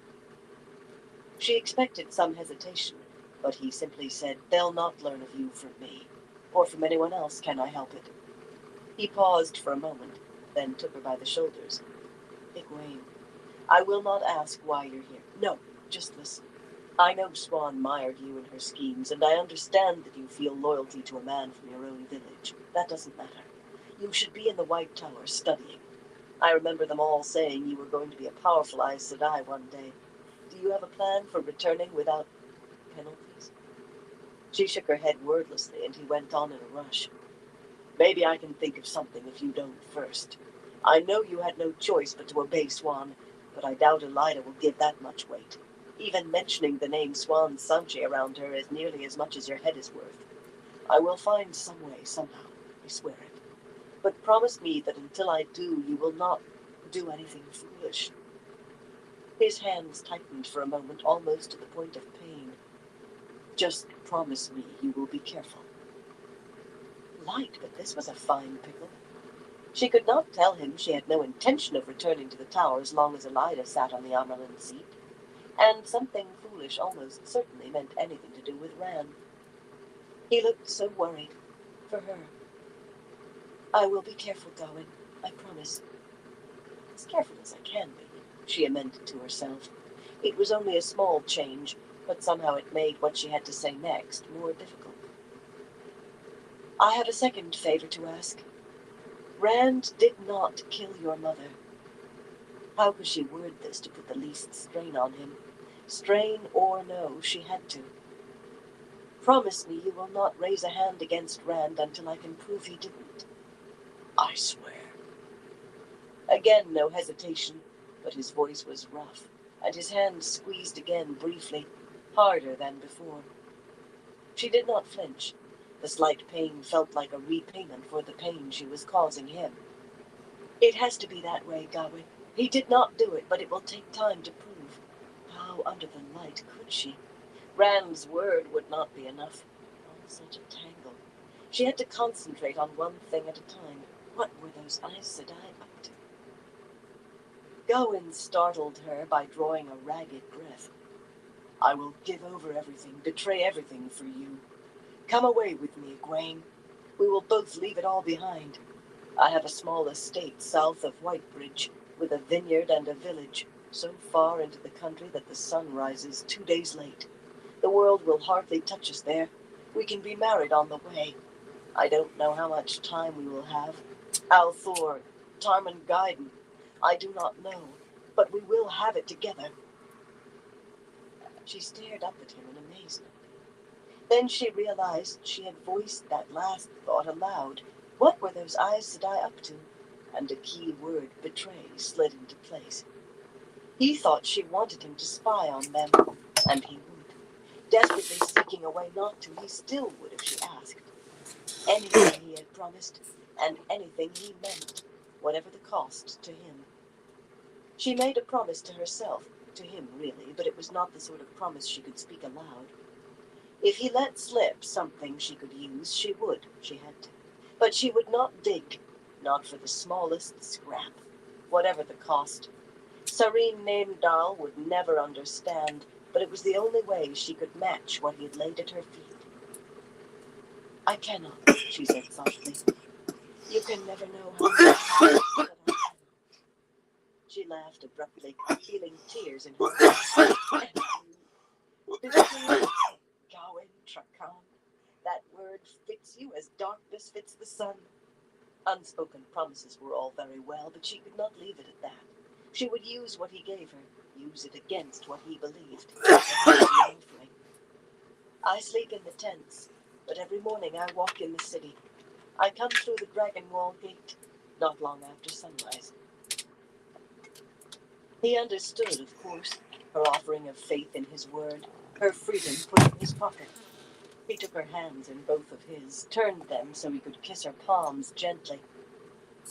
She expected some hesitation, but he simply said, they'll not learn of you from me, or from anyone else, can I help it? He paused for a moment, then took her by the shoulders. Egwene, I will not ask why you're here. No, just listen. I know Siuan mired you in her schemes, and I understand that you feel loyalty to a man from your own village. That doesn't matter. You should be in the White Tower studying. I remember them all saying you were going to be a powerful Aes Sedai one day. Do you have a plan for returning without penalties? She shook her head wordlessly, and he went on in a rush. Maybe I can think of something if you don't first. I know you had no choice but to obey Siuan, but I doubt Elaida will give that much weight. Even mentioning the name Siuan Sanche around her is nearly as much as your head is worth. I will find some way, somehow, I swear it. But promise me that until I do, you will not do anything foolish. His hands tightened for a moment, almost to the point of pain. Just promise me you will be careful. Light, but this was a fine pickle. She could not tell him she had no intention of returning to the tower as long as Elida sat on the Amerlin seat, and something foolish almost certainly meant anything to do with Rand. He looked so worried for her. "I will be careful, Gawain, I promise." "As careful as I can be," she amended to herself. It was only a small change, but somehow it made what she had to say next more difficult. "I have a second favor to ask. Rand did not kill your mother." How could she word this to put the least strain on him? Strain or no, she had to. "Promise me you will not raise a hand against Rand until I can prove he didn't." "I swear." Again no hesitation, but his voice was rough, and his hand squeezed again briefly, harder than before. She did not flinch. The slight pain felt like a repayment for the pain she was causing him. "It has to be that way, Gawain. He did not do it, but it will take time to prove." How under the light could she? Rand's word would not be enough. Oh, such a tangle. She had to concentrate on one thing at a time. What were those Aes Sedai up to? Gawain startled her by drawing a ragged breath. "I will give over everything, betray everything for you. Come away with me, Egwene. We will both leave it all behind. I have a small estate south of Whitebridge, with a vineyard and a village, so far into the country that the sun rises 2 days late. The world will hardly touch us there. We can be married on the way. I don't know how much time we will have. Althor, Tarmangayden, I do not know, but we will have it together." She stared up at him in amazement. Then she realized she had voiced that last thought aloud. What were those Aes Sedai up to? And a key word, betray, slid into place. He thought she wanted him to spy on them, and he would. Desperately seeking a way not to, he still would if she asked. Anything he had promised, and anything he meant, whatever the cost to him. She made a promise to herself, to him really, but it was not the sort of promise she could speak aloud. If he let slip something she could use, she would, she had to. But she would not dig, not for the smallest scrap, whatever the cost. Sarene Naimdal would never understand, but it was the only way she could match what he had laid at her feet. "I cannot," she said softly. "You can never know how much I love you, but I cannot." She laughed abruptly, feeling tears in her eyes. "Between Gawain Trakan, that word fits you as darkness fits the sun." Unspoken promises were all very well, but she could not leave it at that. She would use what he gave her, use it against what he believed. "I sleep in the tents, but every morning I walk in the city. I come through the Dragon Wall gate, not long after sunrise." He understood, of course, her offering of faith in his word, her freedom put in his pocket. He took her hands in both of his, turned them so he could kiss her palms gently.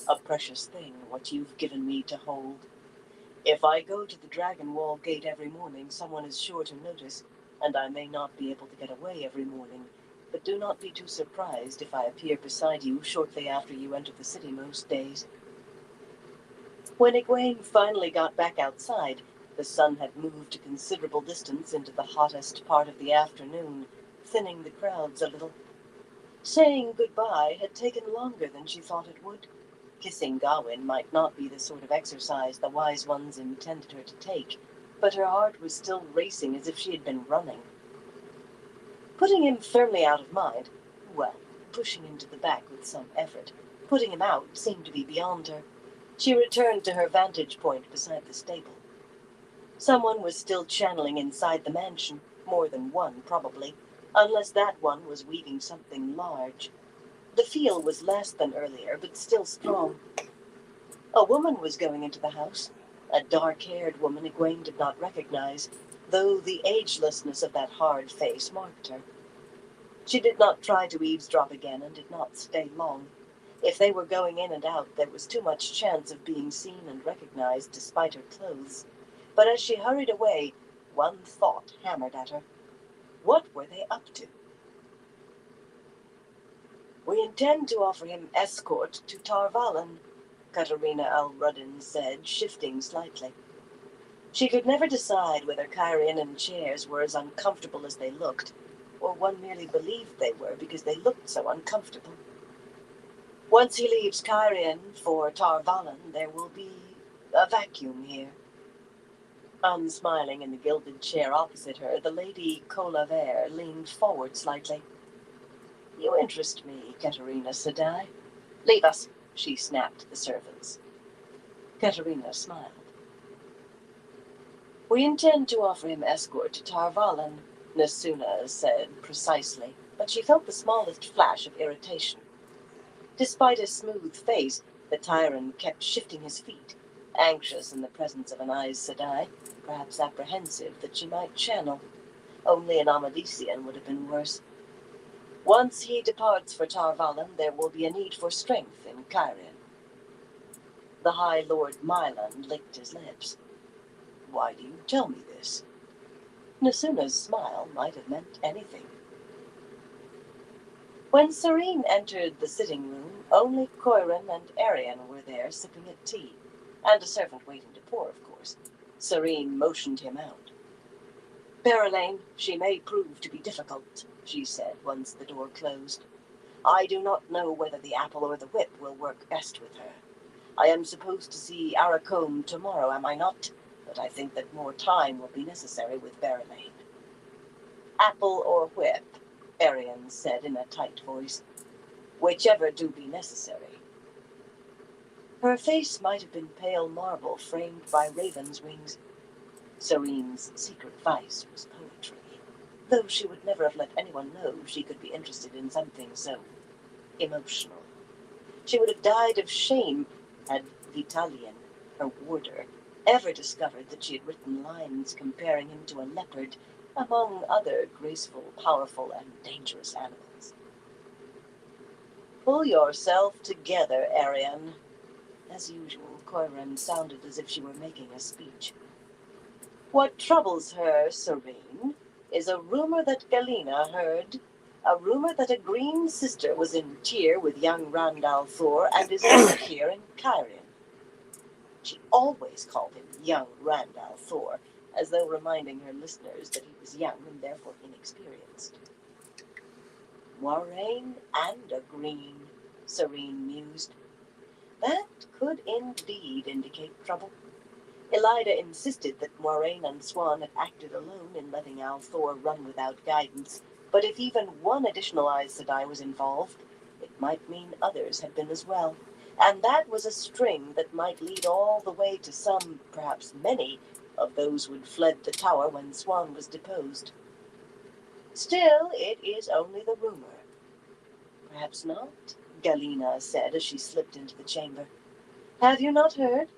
"A precious thing, what you've given me to hold. If I go to the Dragon Wall gate every morning, someone is sure to notice, and I may not be able to get away every morning. But do not be too surprised if I appear beside you shortly after you enter the city most days." When Egwene finally got back outside, the sun had moved a considerable distance into the hottest part of the afternoon, thinning the crowds a little. Saying goodbye had taken longer than she thought it would. Kissing Gawain might not be the sort of exercise the wise ones intended her to take, but her heart was still racing as if she had been running. Putting him firmly out of mind, well, pushing him to the back with some effort, putting him out seemed to be beyond her. She returned to her vantage point beside the stable. Someone was still channeling inside the mansion, more than one probably, unless that one was weaving something large. The feel was less than earlier, but still strong. A woman was going into the house, a dark-haired woman Egwene did not recognize, though the agelessness of that hard face marked her. She did not try to eavesdrop again and did not stay long. If they were going in and out, there was too much chance of being seen and recognized despite her clothes. But as she hurried away, one thought hammered at her. What were they up to? "We intend to offer him escort to Tar Valon," Katerina Al-Ruddin said, shifting slightly. She could never decide whether Cairhienin chairs were as uncomfortable as they looked, or one merely believed they were because they looked so uncomfortable. Once he leaves Cairhien for Tar Valon, there will be a vacuum here. Unsmiling in the gilded chair opposite her, the Lady Colaver leaned forward slightly. You interest me, Katerina Sedai. Leave us, she snapped at the servants. Katerina smiled. We intend to offer him escort to Tar Valon, Nasuna said precisely, but she felt the smallest flash of irritation. Despite his smooth face, the tyrant kept shifting his feet, anxious in the presence of an Aes Sedai, perhaps apprehensive that she might channel. Only an Amadisian would have been worse. Once he departs for Tar Valon, there will be a need for strength in Cairhien. The High Lord Mylan licked his lips. Why do you tell me this? Nasuna's smile might have meant anything. When Sarene entered the sitting room, only Coiren and Arian were there sipping at tea, and a servant waiting to pour, of course. Sarene motioned him out. Berelain, she may prove to be difficult, she said once the door closed. I do not know whether the apple or the whip will work best with her. I am supposed to see Aracombe tomorrow, am I not? But I think that more time will be necessary with Berelain. Apple or whip, Arian said in a tight voice. Whichever do be necessary. Her face might have been pale marble framed by raven's wings. Sarene's secret vice was poetry, though she would never have let anyone know she could be interested in something so emotional. She would have died of shame had Vitalian, her warder, ever discovered that she had written lines comparing him to a leopard, among other graceful, powerful, and dangerous animals. Pull yourself together, Arian. As usual, Coiren sounded as if she were making a speech. What troubles her, Sarene, is a rumor that Galina heard, a rumor that a green sister was in Tyr with young Randall Thor and is over here in Cairhien. She always called him young Randall Thor, as though reminding her listeners that he was young and therefore inexperienced. Moiraine and a green, Sarene mused. That could indeed indicate trouble. Elida insisted that Moiraine and Swan had acted alone in letting al'Thor run without guidance, but if even one additional Aes Sedai was involved, it might mean others had been as well, and that was a string that might lead all the way to some, perhaps many, of those who had fled the tower when Swan was deposed. Still, it is only the rumor. Perhaps not, Galina said as she slipped into the chamber. Have you not heard?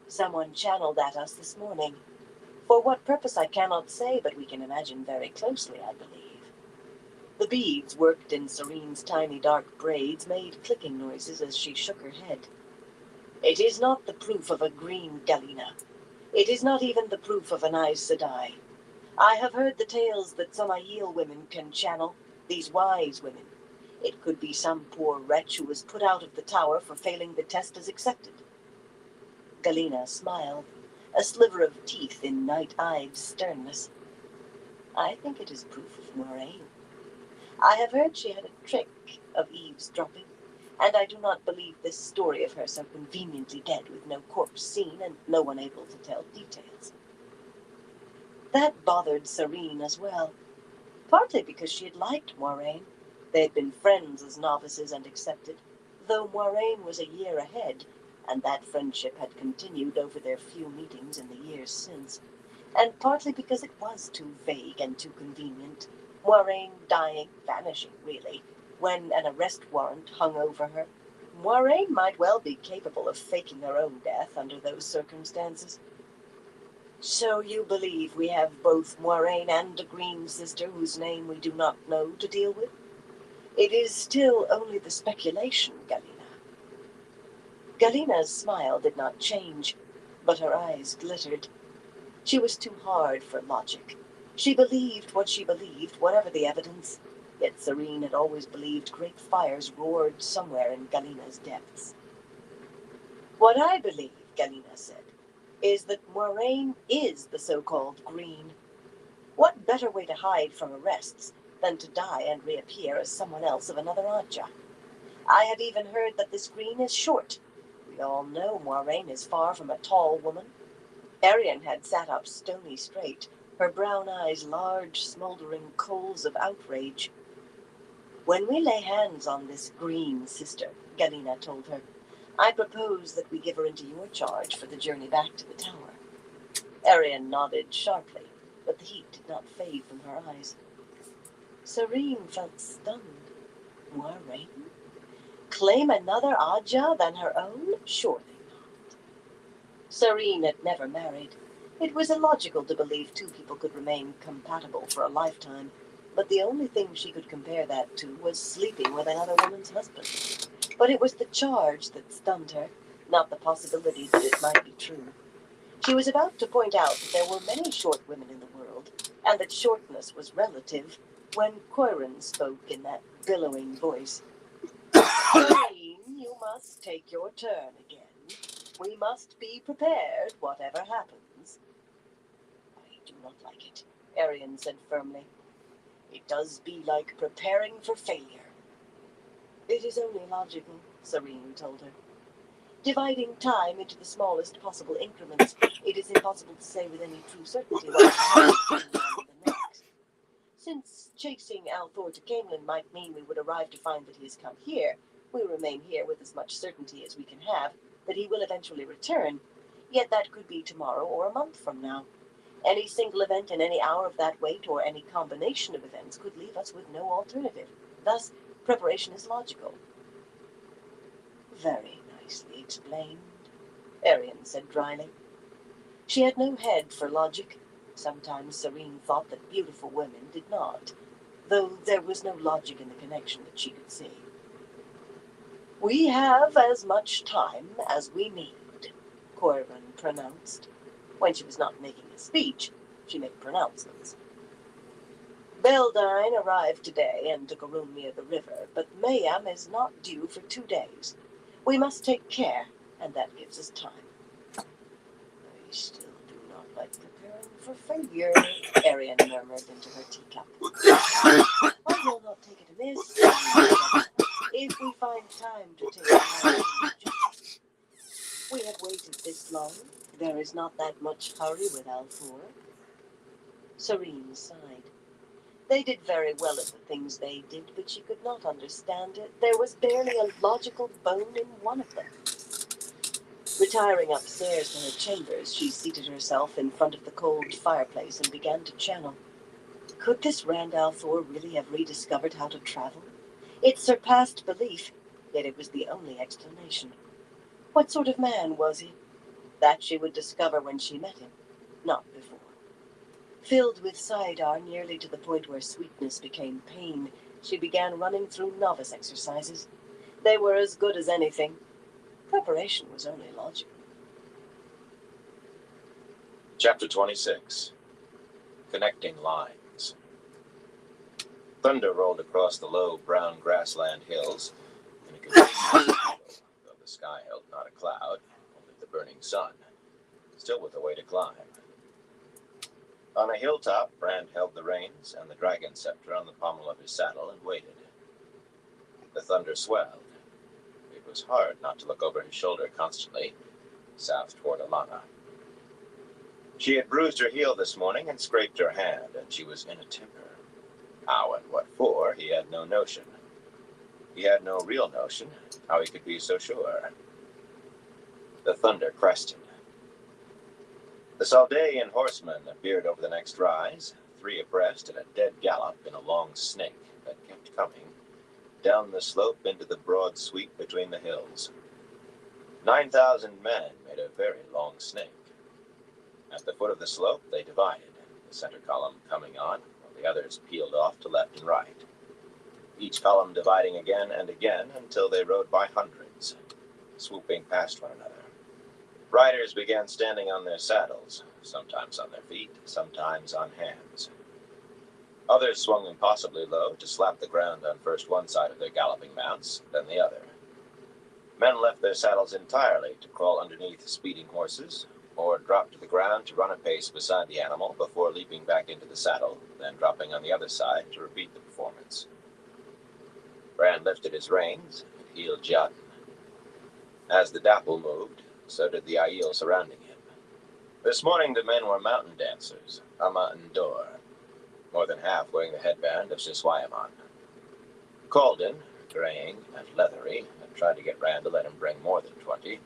Someone channeled at us this morning. For what purpose I cannot say, but we can imagine very closely, I believe. The beads worked in Sarene's tiny dark braids made clicking noises as she shook her head. It is not the proof of a green Galina. It is not even the proof of an Aes Sedai. I have heard the tales that some Aiel women can channel, these wise women. It could be some poor wretch who was put out of the tower for failing the test as accepted. Galina smiled, a sliver of teeth in night-eyed sternness. I think it is proof of Moiraine. I have heard she had a trick of eavesdropping, and I do not believe this story of her so conveniently dead with no corpse seen and no one able to tell details. That bothered Sarene as well, partly because she had liked Moiraine. They had been friends as novices and accepted, though Moiraine was a year ahead, and that friendship had continued over their few meetings in the years since, and partly because it was too vague and too convenient, Moiraine dying, vanishing really, when an arrest warrant hung over her. Moiraine might well be capable of faking her own death under those circumstances. So you believe we have both Moiraine and a green sister whose name we do not know to deal with? It is still only the speculation, Galina. Galina's smile did not change, but her eyes glittered. She was too hard for logic. She believed what she believed, whatever the evidence. Yet Sarene had always believed great fires roared somewhere in Galina's depths. What I believe, Galina said, is that Moiraine is the so-called Green. What better way to hide from arrests than to die and reappear as someone else of another Ajah? I have even heard that this Green is short. We all know Moiraine is far from a tall woman. Arian had sat up stony straight, her brown eyes large, smoldering coals of outrage. When we lay hands on this Green sister, Galina told her, I propose that we give her into your charge for the journey back to the tower. Arian nodded sharply, but the heat did not fade from her eyes. Serene felt stunned. Moiraine? Claim another Ajah than her own? Surely not. Serene had never married. It was illogical to believe two people could remain compatible for a lifetime, but the only thing she could compare that to was sleeping with another woman's husband. But it was the charge that stunned her, not the possibility that it might be true. She was about to point out that there were many short women in the world, and that shortness was relative, when Coiron spoke in that billowing voice. Serene, you must take your turn again. We must be prepared, whatever happens. I do not like it, Arian said firmly. It does be like preparing for failure. It is only logical, Serene told her. Dividing time into the smallest possible increments, it is impossible to say with any true certainty what will happen between now and the next. Since chasing Althor to Camelin might mean we would arrive to find that he has come here, we remain here with as much certainty as we can have that he will eventually return, yet that could be tomorrow or a month from now. Any single event in any hour of that wait or any combination of events could leave us with no alternative. Thus, preparation is logical. Very nicely explained, Arian said dryly. She had no head for logic. Sometimes Serene thought that beautiful women did not, though there was no logic in the connection that she could see. We have as much time as we need, Coiron pronounced. When she was not making a speech, she made pronouncements. Beldine arrived today and took a room near the river, but Mayam is not due for 2 days. We must take care, and that gives us time. I still do not like preparing for failure, Arian murmured into her teacup. I will not take it amiss, if we find time to take our own justice. We have waited this long. There is not that much hurry with Althor. Serene sighed. They did very well at the things they did, but she could not understand it. There was barely a logical bone in one of them. Retiring upstairs to her chambers, she seated herself in front of the cold fireplace and began to channel. Could this Rand al'Thor really have rediscovered how to travel? It surpassed belief, yet it was the only explanation. What sort of man was he? That she would discover when she met him, not before. Filled with Saidar nearly to the point where sweetness became pain, she began running through novice exercises. They were as good as anything. Preparation was only logical. Chapter 26. Connecting Lines. Thunder rolled across the low brown grassland hills in a continuous though the sky held not a cloud, only the burning sun, still with a way to climb. On a hilltop, Brand held the reins and the dragon scepter on the pommel of his saddle and waited. The thunder swelled. It was hard not to look over his shoulder constantly, south toward Alana. She had bruised her heel this morning and scraped her hand, and she was in a temper. How and what for, he had no notion. He had no real notion how he could be so sure. The thunder crested. The Saldaean horsemen appeared over the next rise, 3 abreast at a dead gallop in a long snake that kept coming, down the slope into the broad sweep between the hills. 9,000 men made a very long snake. At the foot of the slope, they divided, the center column coming on, while the others peeled off to left and right. Each column dividing again and again until they rode by hundreds, swooping past one another. Riders began standing on their saddles, sometimes on their feet, sometimes on hands. Others swung impossibly low to slap the ground on first one side of their galloping mounts, then the other. Men left their saddles entirely to crawl underneath speeding horses, or drop to the ground to run a pace beside the animal before leaping back into the saddle, then dropping on the other side to repeat the performance. Rand lifted his reins and heeled Jotun. As the dapple moved, so did the Aiel surrounding him. This morning the men were mountain dancers, Ama and Dor, more than half wearing the headband of Siswayaman. Calden, graying and leathery, had tried to get Rand to let him bring more than 20,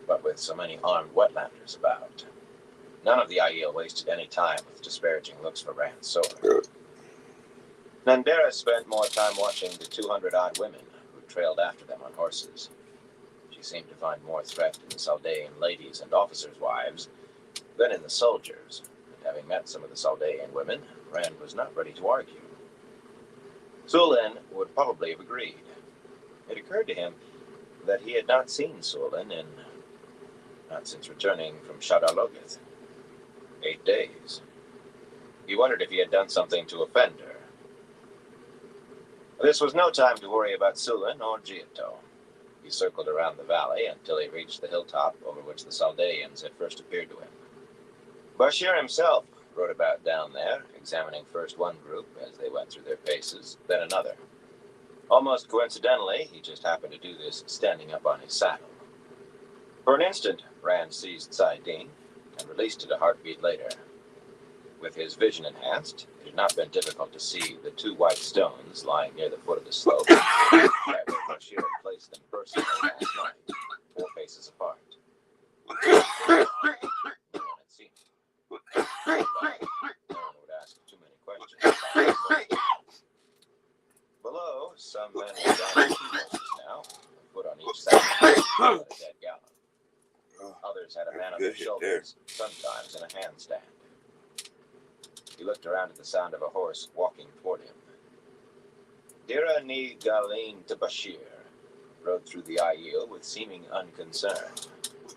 but with so many armed wetlanders about. None of the Aiel wasted any time with disparaging looks for Rand's sword. Nandera spent more time watching the 200-odd women who trailed after them on horses. She seemed to find more threat in the Saldaean ladies and officers' wives than in the soldiers, and having met some of the Saldaean women, Rand was not ready to argue. Sulin would probably have agreed. It occurred to him that he had not seen Sulin not since returning from Shadar-Logoth. 8 days. He wondered if he had done something to offend her. This was no time to worry about Sulin or Giotto. He circled around the valley until he reached the hilltop over which the Saldaeans had first appeared to him. Bashir himself rode about down there, examining first one group as they went through their paces, then another. Almost coincidentally, he just happened to do this standing up on his saddle. For an instant, Rand seized Saidin and released it a heartbeat later. With his vision enhanced, it had not been difficult to see the 2 white stones lying near the foot of the slope that where Bashir had placed them personally last night, 4 paces apart. No one had seen them. No one would ask too many questions. Below, some men were down 2 horses now, a foot on each side, at a dead gallop. Others had a man on their shoulders, sometimes in a handstand. He looked around at the sound of a horse walking toward him. Dira ni Galin to Bashir rode through the Aiel with seeming unconcern,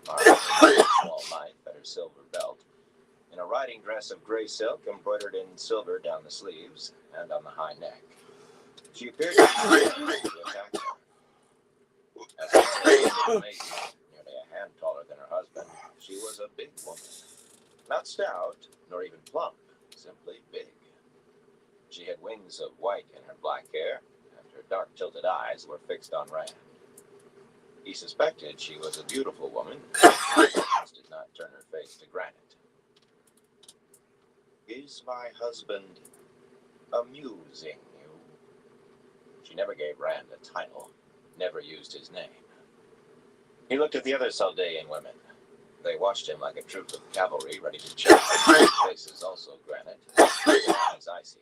armed with a small knife at her silver belt, in a riding dress of gray silk embroidered in silver down the sleeves and on the high neck. She appeared to be ready to attack him. As a maiden, nearly a hand taller than her husband, she was a big woman. Not stout, nor even plump, simply big. She had wings of white in her black hair, and her dark tilted eyes were fixed on Rand. He suspected she was a beautiful woman, but did not turn her face to granite. Is my husband amusing you? She never gave Rand a title, never used his name. He looked at the other Saldaean women. They watched him like a troop of cavalry ready to charge, faces also granite, eyes icy.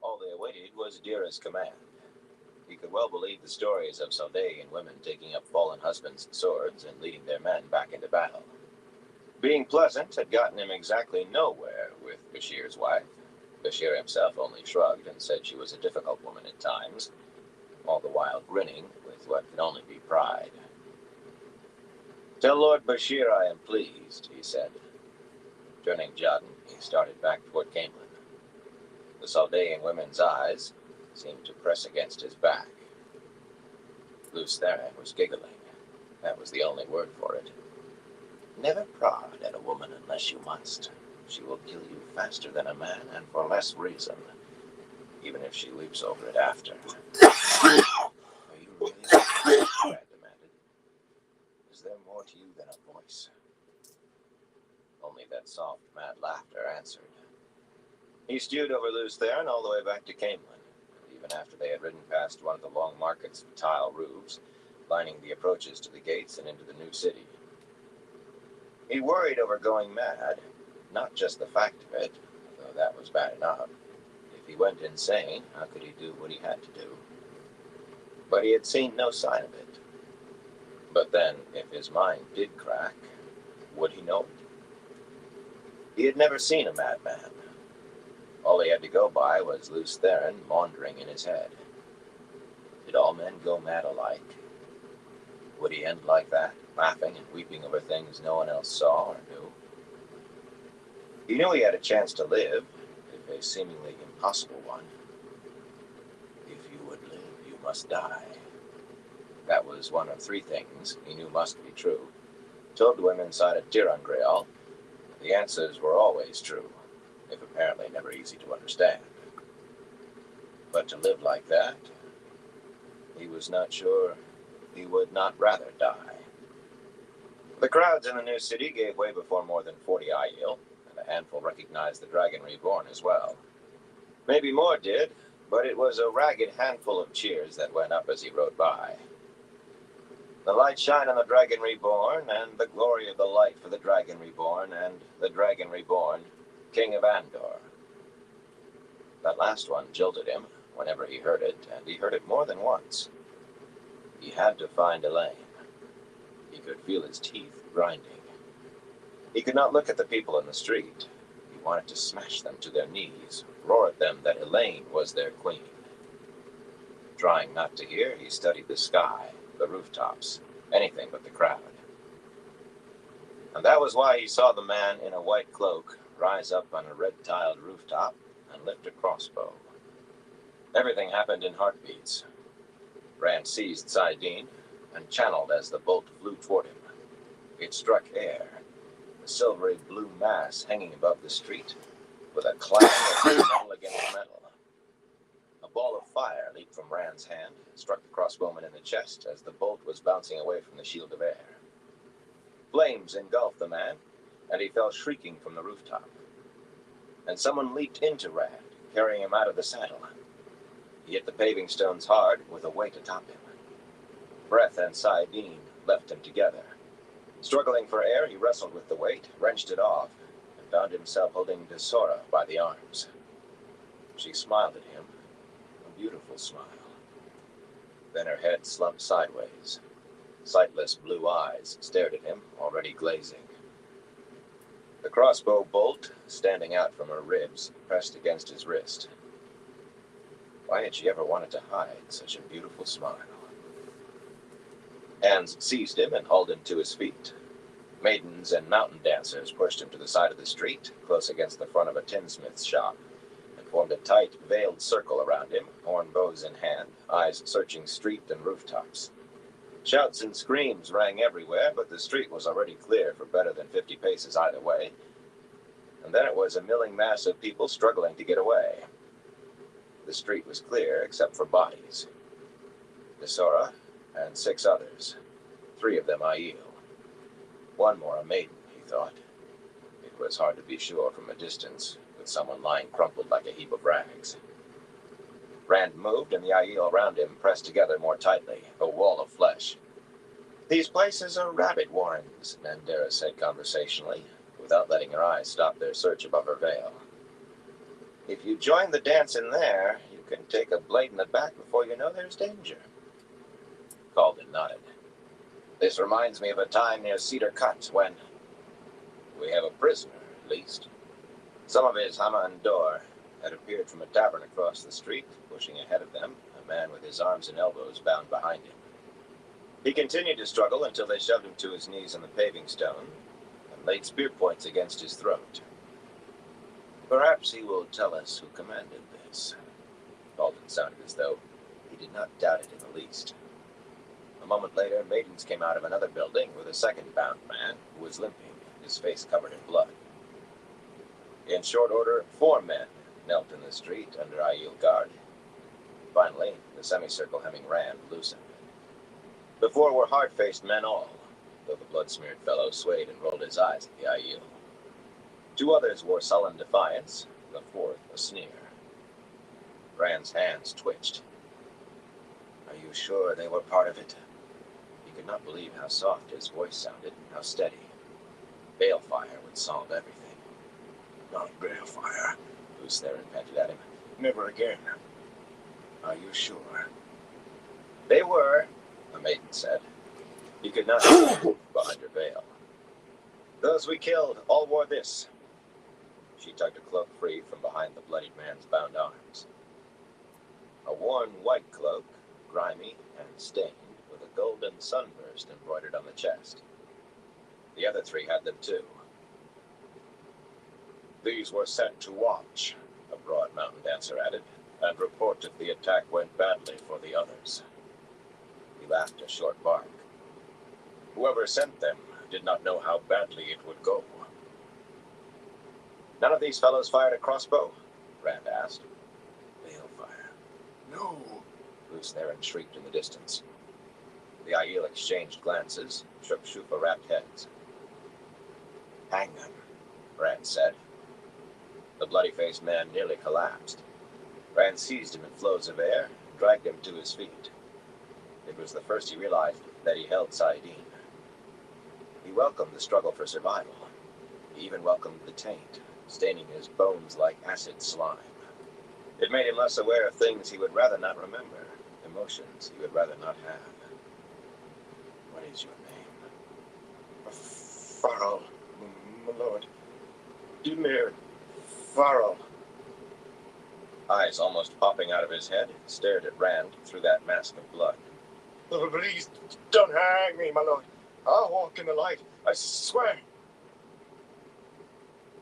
All they awaited was Dira's command. He could well believe the stories of Saldaean women taking up fallen husbands' swords and leading their men back into battle. Being pleasant had gotten him exactly nowhere with Bashir's wife. Bashir himself only shrugged and said she was a difficult woman at times, all the while grinning with what could only be pride. Tell Lord Bashir I am pleased, he said. Turning Jotun, he started back toward Caemlyn. The Saldaean women's eyes seemed to press against his back. Lews Therin was giggling. That was the only word for it. Never prod at a woman unless you must. She will kill you faster than a man and for less reason, even if she leaps over it after. Are you really? Rand demanded. Is there more to you than a voice? Only that soft, mad laughter answered. He stewed over Lews Therin all the way back to Caemlyn, even after they had ridden past one of the long markets with tile roofs, lining the approaches to the gates and into the new city. He worried over going mad, not just the fact of it, though that was bad enough. If he went insane, how could he do what he had to do? But he had seen no sign of it. But then, if his mind did crack, would he know it? He had never seen a madman. All he had to go by was Lews Therin maundering in his head. Did all men go mad alike? Would he end like that, laughing and weeping over things no one else saw or knew? He knew he had a chance to live, if a seemingly impossible one. If you would live, you must die. that was one of three things he knew must be true, told to him inside a Tirangreal, the answers were always true, if apparently never easy to understand. But to live like that, he was not sure he would not rather die. The crowds in the new city gave way before more than 40 Aiel, and a handful recognized the Dragon Reborn as well. Maybe more did, but it was a ragged handful of cheers that went up as he rode by. The light shine on the Dragon Reborn, and the glory of the light for the Dragon Reborn, and the Dragon Reborn, King of Andor. That last one jilted him whenever he heard it, and he heard it more than once. He had to find Elaine. He could feel his teeth grinding. He could not look at the people in the street. He wanted to smash them to their knees, roar at them that Elaine was their queen. Trying not to hear, he studied the sky, the rooftops, anything but the crowd. And that was why he saw the man in a white cloak rise up on a red-tiled rooftop and lift a crossbow. Everything happened in heartbeats. Rand seized Saidin and channeled as the bolt flew toward him. It struck air, a silvery blue mass hanging above the street, with a clang of metal against metal. A ball of fire leaped from Rand's hand and struck the crossbowman in the chest as the bolt was bouncing away from the shield of air. Flames engulfed the man, and he fell shrieking from the rooftop. And someone leaped into Rand, carrying him out of the saddle. He hit the paving stones hard, with a weight atop him. Breath and Saidin left him together. Struggling for air, he wrestled with the weight, wrenched it off, and found himself holding Desora by the arms. She smiled at him, a beautiful smile. Then her head slumped sideways. Sightless blue eyes stared at him, already glazing. The crossbow bolt, standing out from her ribs, pressed against his wrist. Why had she ever wanted to hide such a beautiful smile? Hands seized him and hauled him to his feet. Maidens and mountain dancers pushed him to the side of the street, close against the front of a tinsmith's shop, and formed a tight, veiled circle around him, horn bows in hand, eyes searching street and rooftops. Shouts and screams rang everywhere, but the street was already clear for better than 50 paces either way. And then it was a milling mass of people struggling to get away. The street was clear except for bodies. Desora and 6 others, 3 of them Aiel. One more a maiden, he thought. It was hard to be sure from a distance, with someone lying crumpled like a heap of rags. Rand moved, and the Aiel around him pressed together more tightly, a wall of flesh. "These places are rabbit warrens," Nandera said conversationally, without letting her eyes stop their search above her veil. "If you join the dance in there, you can take a blade in the back before you know there's danger." Calden nodded. "This reminds me of a time near Cedar Cut when we have a prisoner, at least." Some of his Hama-Andor had appeared from a tavern across the street, pushing ahead of them, a man with his arms and elbows bound behind him. He continued to struggle until they shoved him to his knees on the paving stone and laid spear points against his throat. "Perhaps he will tell us who commanded this." Calden sounded as though he did not doubt it in the least. A moment later, maidens came out of another building with a second bound man who was limping, his face covered in blood. In short order, 4 men knelt in the street under Aiel guard. Finally, the semicircle hemming Rand loosened. The 4 were hard-faced men all, though the blood-smeared fellow swayed and rolled his eyes at the Aiel. 2 others wore sullen defiance, the 4th a sneer. Rand's hands twitched. "Are you sure they were part of it?" He could not believe how soft his voice sounded, how steady. Balefire would solve everything. "Not Balefire," Lews Therin panted at him. "Never again." "Are you sure?" "They were," the maiden said. He could not see behind her veil. "Those we killed all wore this." She tugged a cloak free from behind the bloodied man's bound arms. A worn white cloak, grimy and stained, with a golden sunburst embroidered on the chest. The other 3 had them too. "These were sent to watch," a broad mountain dancer added, "and report if the attack went badly for the others." He laughed a short bark. Whoever sent them did not know how badly it would go. None of these fellows fired a crossbow? Rand asked. Balefire. No, Luce Theron shrieked in the distance. The Aiel exchanged glances, shook Shufa-wrapped heads. Hang them, Rand said. The bloody-faced man nearly collapsed. Rand seized him in flows of air and dragged him to his feet. It was the first he realized that he held saidin. He welcomed the struggle for survival. He even welcomed the taint, staining his bones like acid slime. It made him less aware of things he would rather not remember, emotions he would rather not have. What is your name? Farrell, my lord. Dimir Farrell. Eyes almost popping out of his head, stared at Rand through that mask of blood. Oh, please, don't hang me, my lord. I'll walk in the light, I swear.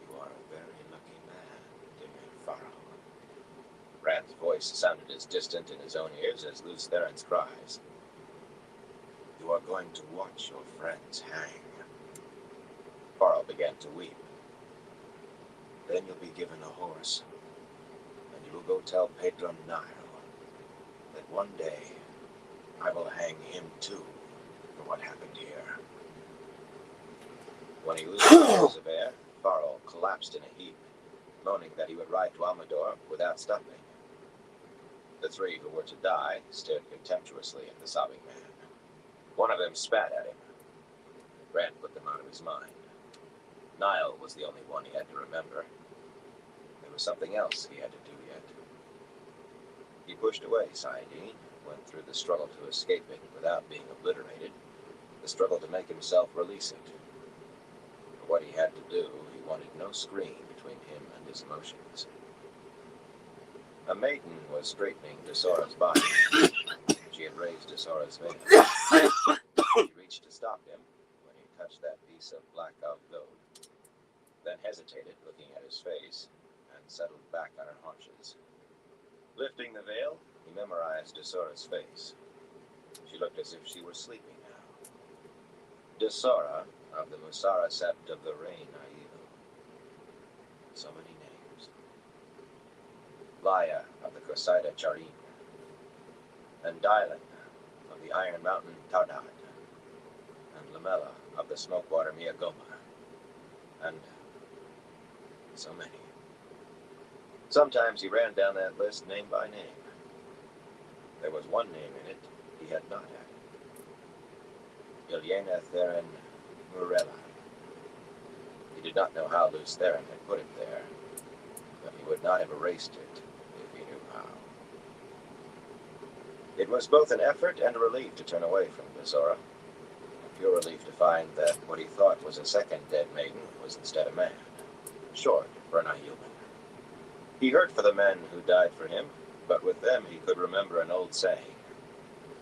You are a very lucky man, Dimir Farrell. Rand's voice sounded as distant in his own ears as Luce Theron's cries. You are going to watch your friends hang. Farrell began to weep. Then you'll be given a horse, and you will go tell Pedram Nile that one day I will hang him too for what happened here. When he loosened the hose of air, Farrell collapsed in a heap, moaning that he would ride to Amador without stopping. The three who were to die stared contemptuously at the sobbing man. One of them spat at him. Rand put them out of his mind. Nile was the only one he had to remember. There was something else he had to do yet. He pushed away saidin, went through the struggle to escape it without being obliterated, the struggle to make himself release it. For what he had to do, he wanted no screen between him and his emotions. A maiden was straightening Desora's body. She had raised Desora's veil. He reached to stop him when he touched that piece of black gold, then hesitated, looking at his face, and settled back on her haunches. Lifting the veil, he memorized Desora's face. She looked as if she were sleeping now. Desora of the Musara Sept of the Rain Aiel. So many names. Laya of the Kosaida Charin. And Dylan of the Iron Mountain Taudad. And Lamella of the Smokewater Miagoma. And so many. Sometimes he ran down that list name by name. There was one name in it he had not added. Ilyena Theron Murella. He did not know how Luce Theron had put it there, but he would not have erased it if he knew how. It was both an effort and a relief to turn away from Desora. A pure relief to find that what he thought was a second dead maiden was instead a man, short for an Aielman. He hurt for the men who died for him, but with them he could remember an old saying,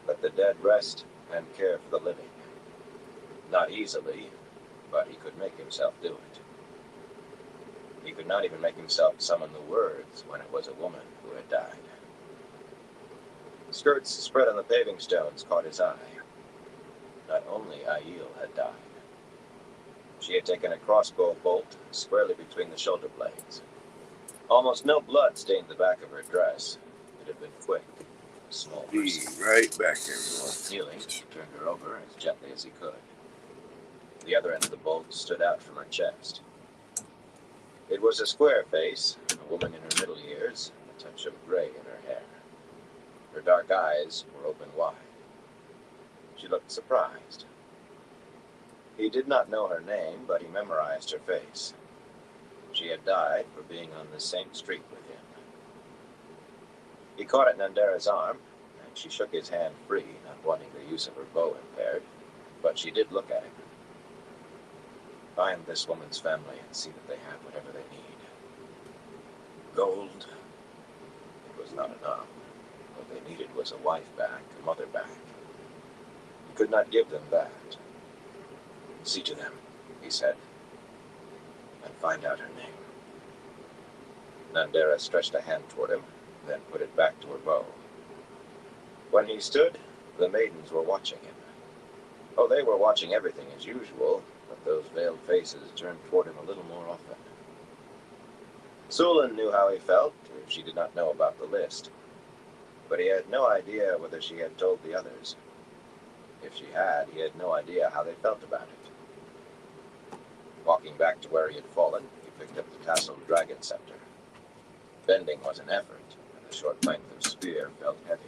let the dead rest and care for the living. Not easily, but he could make himself do it. He could not even make himself summon the words when it was a woman who had died. Skirts spread on the paving stones caught his eye. Not only Aiel had died. She had taken a crossbow bolt squarely between the shoulder blades. Almost no blood stained the back of her dress. It had been quick, a small mercy. Be right back, everyone. Kneeling, he turned her over as gently as he could. The other end of the bolt stood out from her chest. It was a square face, a woman in her middle years, a touch of gray in her hair. Her dark eyes were open wide. She looked surprised. He did not know her name, but he memorized her face. She had died for being on the same street with him. He caught at Nandera's arm, and she shook his hand free, not wanting the use of her bow impaired, but she did look at him. Find this woman's family and see that they have whatever they need. Gold. It was not enough. What they needed was a wife back, a mother back. He could not give them that. See to them, he said, and find out her name. Nandera stretched a hand toward him, then put it back to her bow. When he stood, The maidens were watching him. Oh, they were watching everything as usual, but those veiled faces turned toward him a little more often. Sulan knew how he felt if she did not know about the list, but he had no idea whether she had told the others. If she had, he had no idea how they felt about it. Walking back to where he had fallen, he picked up the tasseled dragon scepter. Bending was an effort, and the short length of spear felt heavy.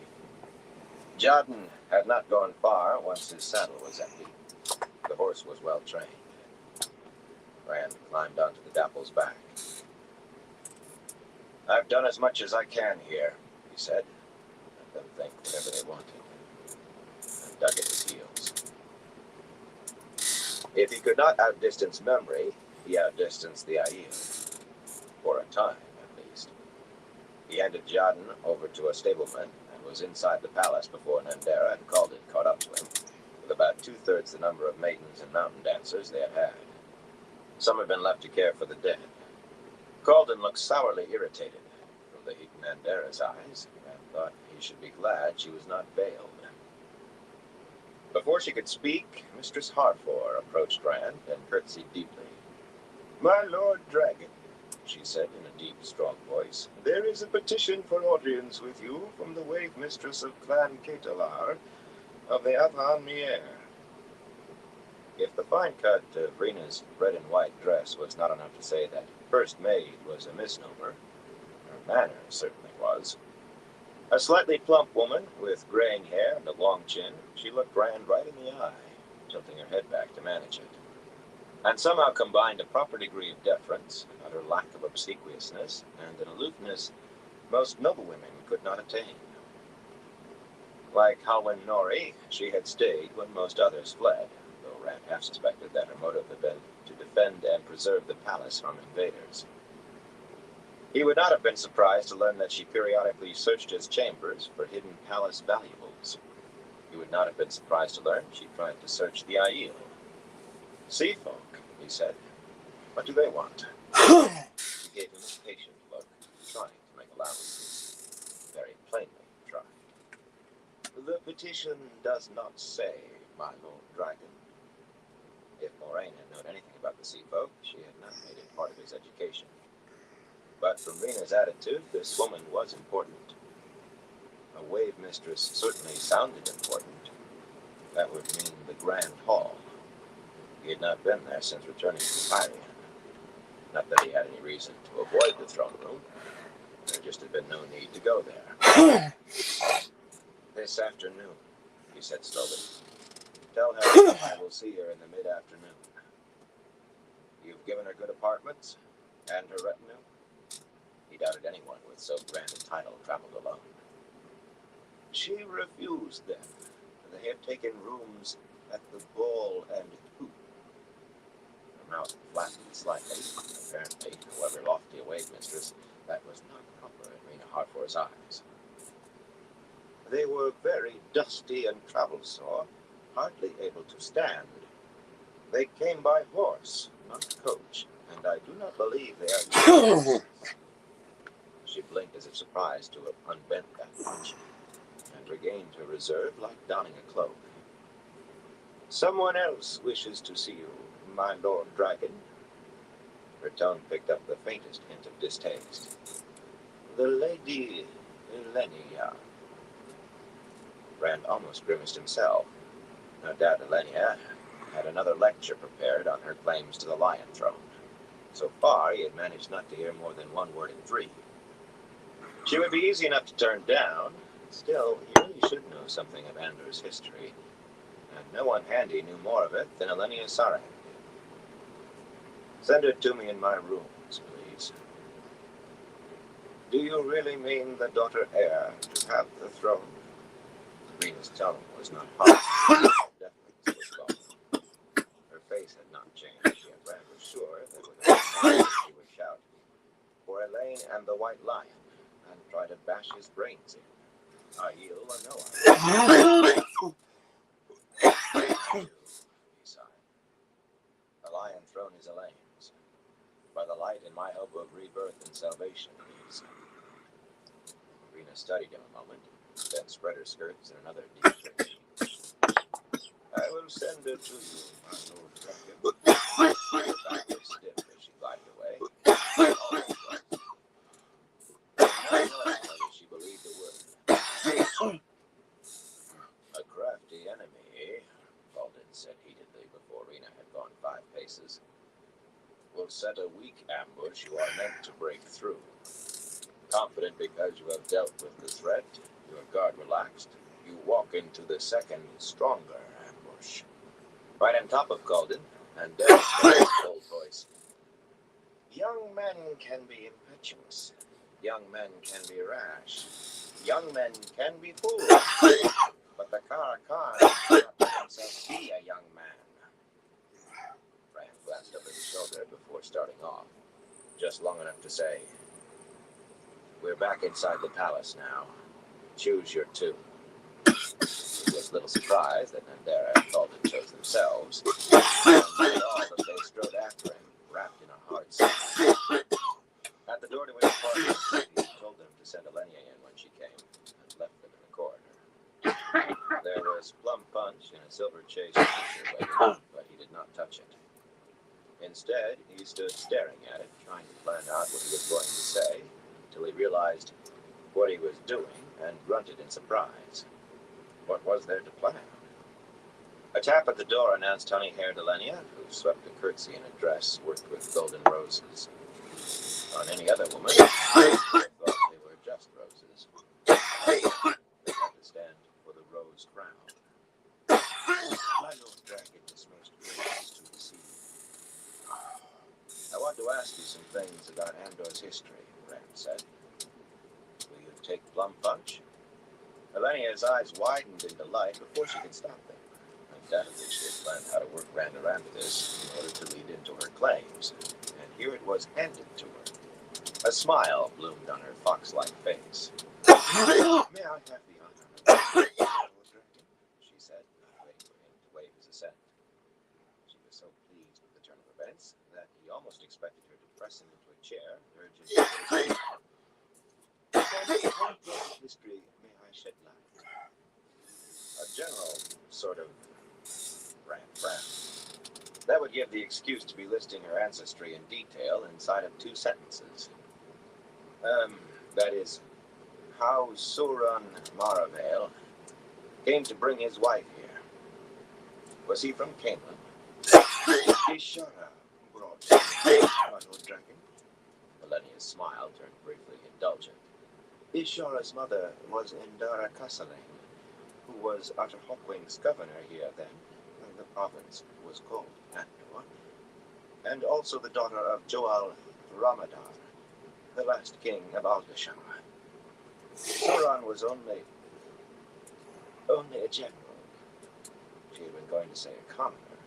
Jadden had not gone far once his saddle was empty. The horse was well trained. Rand climbed onto the dapple's back. "I've done as much as I can here," he said. Let them think whatever they wanted. And dug at his heels. If he could not outdistance memory, he outdistanced the Aiel. For a time, at least. He handed Jadden over to a stableman and was inside the palace before Nandera and Caldin caught up to him, with about two-thirds the number of maidens and mountain dancers they had had. Some had been left to care for the dead. Caldin looked sourly irritated from the heat in Nandera's eyes, and thought he should be glad she was not veiled. Before she could speak, Mistress Harfor approached Rand and curtsied deeply. "My Lord Dragon," she said in a deep, strong voice, "there is a petition for audience with you from the Wave Mistress of Clan Katalar of the Athan Mier." If the fine cut of Rena's red and white dress was not enough to say that First Maid was a misnomer, her manner certainly was. A slightly plump woman with graying hair and a long chin, she looked Rand right in the eye, tilting her head back to manage it, and somehow combined a proper degree of deference, an utter lack of obsequiousness, and an aloofness most noble women could not attain. Like Halwyn Nori, she had stayed when most others fled, though Rand half suspected that her motive had been to defend and preserve the palace from invaders. He would not have been surprised to learn that she periodically searched his chambers for hidden palace valuables. He would not have been surprised to learn she tried to search the Aiel. "Sea folk," he said. "What do they want?" He gave him a patient look, trying to make allowances. Very plainly tried. "The petition does not say, my Lord Dragon." If Moraine had known anything about the sea folk, she had not made it part of his education. But from Rena's attitude, this woman was important. A wave mistress certainly sounded important. That would mean the Grand Hall. He had not been there since returning from Pyrian. Not that he had any reason to avoid the throne room. There just had been no need to go there. "This afternoon," he said slowly. "Tell her I will see her in the mid-afternoon. You've given her good apartments and her retinue?" He doubted anyone with so grand a title traveled alone. "She refused them. They have taken rooms at the Ball and Hoop." Her mouth flattened slightly. Apparently, however lofty a wave mistress, that was not proper in Rena Harfor's eyes. "They were very dusty and travel-sore, hardly able to stand. They came by horse, not coach, and I do not believe they are..." She blinked as if surprised to have unbent that much, and regained her reserve like donning a cloak. "Someone else wishes to see you, my Lord Dragon." Her tone picked up the faintest hint of distaste. "The Lady Elenia." Rand almost grimaced himself. No doubt Elenia had another lecture prepared on her claims to the Lion Throne. So far, he had managed not to hear more than one word in three. She would be easy enough to turn down. Still, he really should know something of Andor's history, and no one handy knew more of it than Elenia Sarek. "Send her to me in my rooms, please." "Do you really mean the daughter heir to have the throne?" Rena's tone was not harsh. Definitely was. Her face had not changed, yet Rand was sure that with a moment she would shout, "For Elaine and the White Lion," and try to bash his brains in. Aiel or no Aiel. He sighed. "The Lion Throne is Elaine's. By the light in my hope of rebirth and salvation," he said. Rena studied him a moment, then spread her skirts in another deep stretch. I will send her to you, my Lord Dragon. Back was stiff as she glided away. Always was. I don't know whether she believed a word. A crafty enemy, Baldwin said heatedly before Rena had gone 5 paces, will set a weak ambush you are meant to break through. Confident because you have dealt with the threat, your guard relaxed, you walk into the second, stronger ambush. Right on top of Golden, and Derek spoke in a cold voice. Young men can be impetuous. Young men can be rash. Young men can be fools. But the Kara Khan cannot let himself be a young man. Rand glanced over his shoulder before starting off, just long enough to say, we're back inside the palace now. Choose your two. He was a little surprised that Nandera and Baldwin chose themselves, and did all that they strode after him, wrapped in a hard silence. At the door to his apartment, he told them to send Elenia in when she came, and left them in the corridor. There was plum punch in a silver chased pitcher waiting, but he did not touch it. Instead, he stood staring at it, trying to plan out what he was going to say, until he realized what he was doing and grunted in surprise. What was there to plan? A tap at the door announced honey-haired Elenia, who swept a curtsy in a dress worked with golden roses. On any other woman, I thought they were just roses. They had to stand for the rose crown. My Lord Dragon is most gracious to receive. I want to ask you some things about Andor's history, Rand said. Will you take plum punch? Elenia's eyes widened in delight before she could stop them. Undoubtedly, she had planned how to work Rand around to this in order to lead into her claims, and here it was handed to her. A smile bloomed on her fox-like face. May I have the honor, Lord Dragon? She said, not waiting for him to wave his assent. She was so pleased with the turn of events that he almost expected her to press him into a chair, urging him to what history may I shed light? A general sort of frown. That would give the excuse to be listing her ancestry in detail inside of 2 sentences. That is, how Sauron Maravale came to bring his wife here. Was he from Camelot? Ishara brought him, my Lord Dragon. Elenia's smile turned briefly indulgent. Ishara's mother was Indara Kasalain, who was Utter Hawkwing's governor here then, when the province was called Andor, and also the daughter of Joal Ramadar, the last king of Aldershire. Sauron was only a general. She had been going to say a commoner.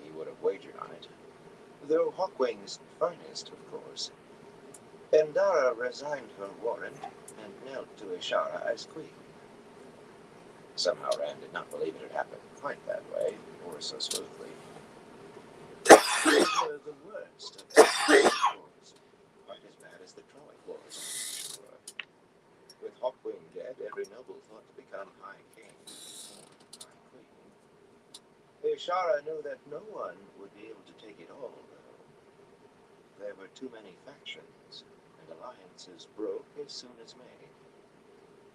He would have wagered on it. Though Hawkwing's finest, of course. Endara resigned her warrant and knelt to Ishara as queen. Somehow Rand did not believe it had happened quite that way, or so smoothly. They were the worst of the wars, quite as bad as the Troy Wars, I'm sure. With Hawkwing dead, every noble thought to become High King or High Queen. Ishara knew that no one would be able to take it all, though. There were too many factions, and alliances broke as soon as made.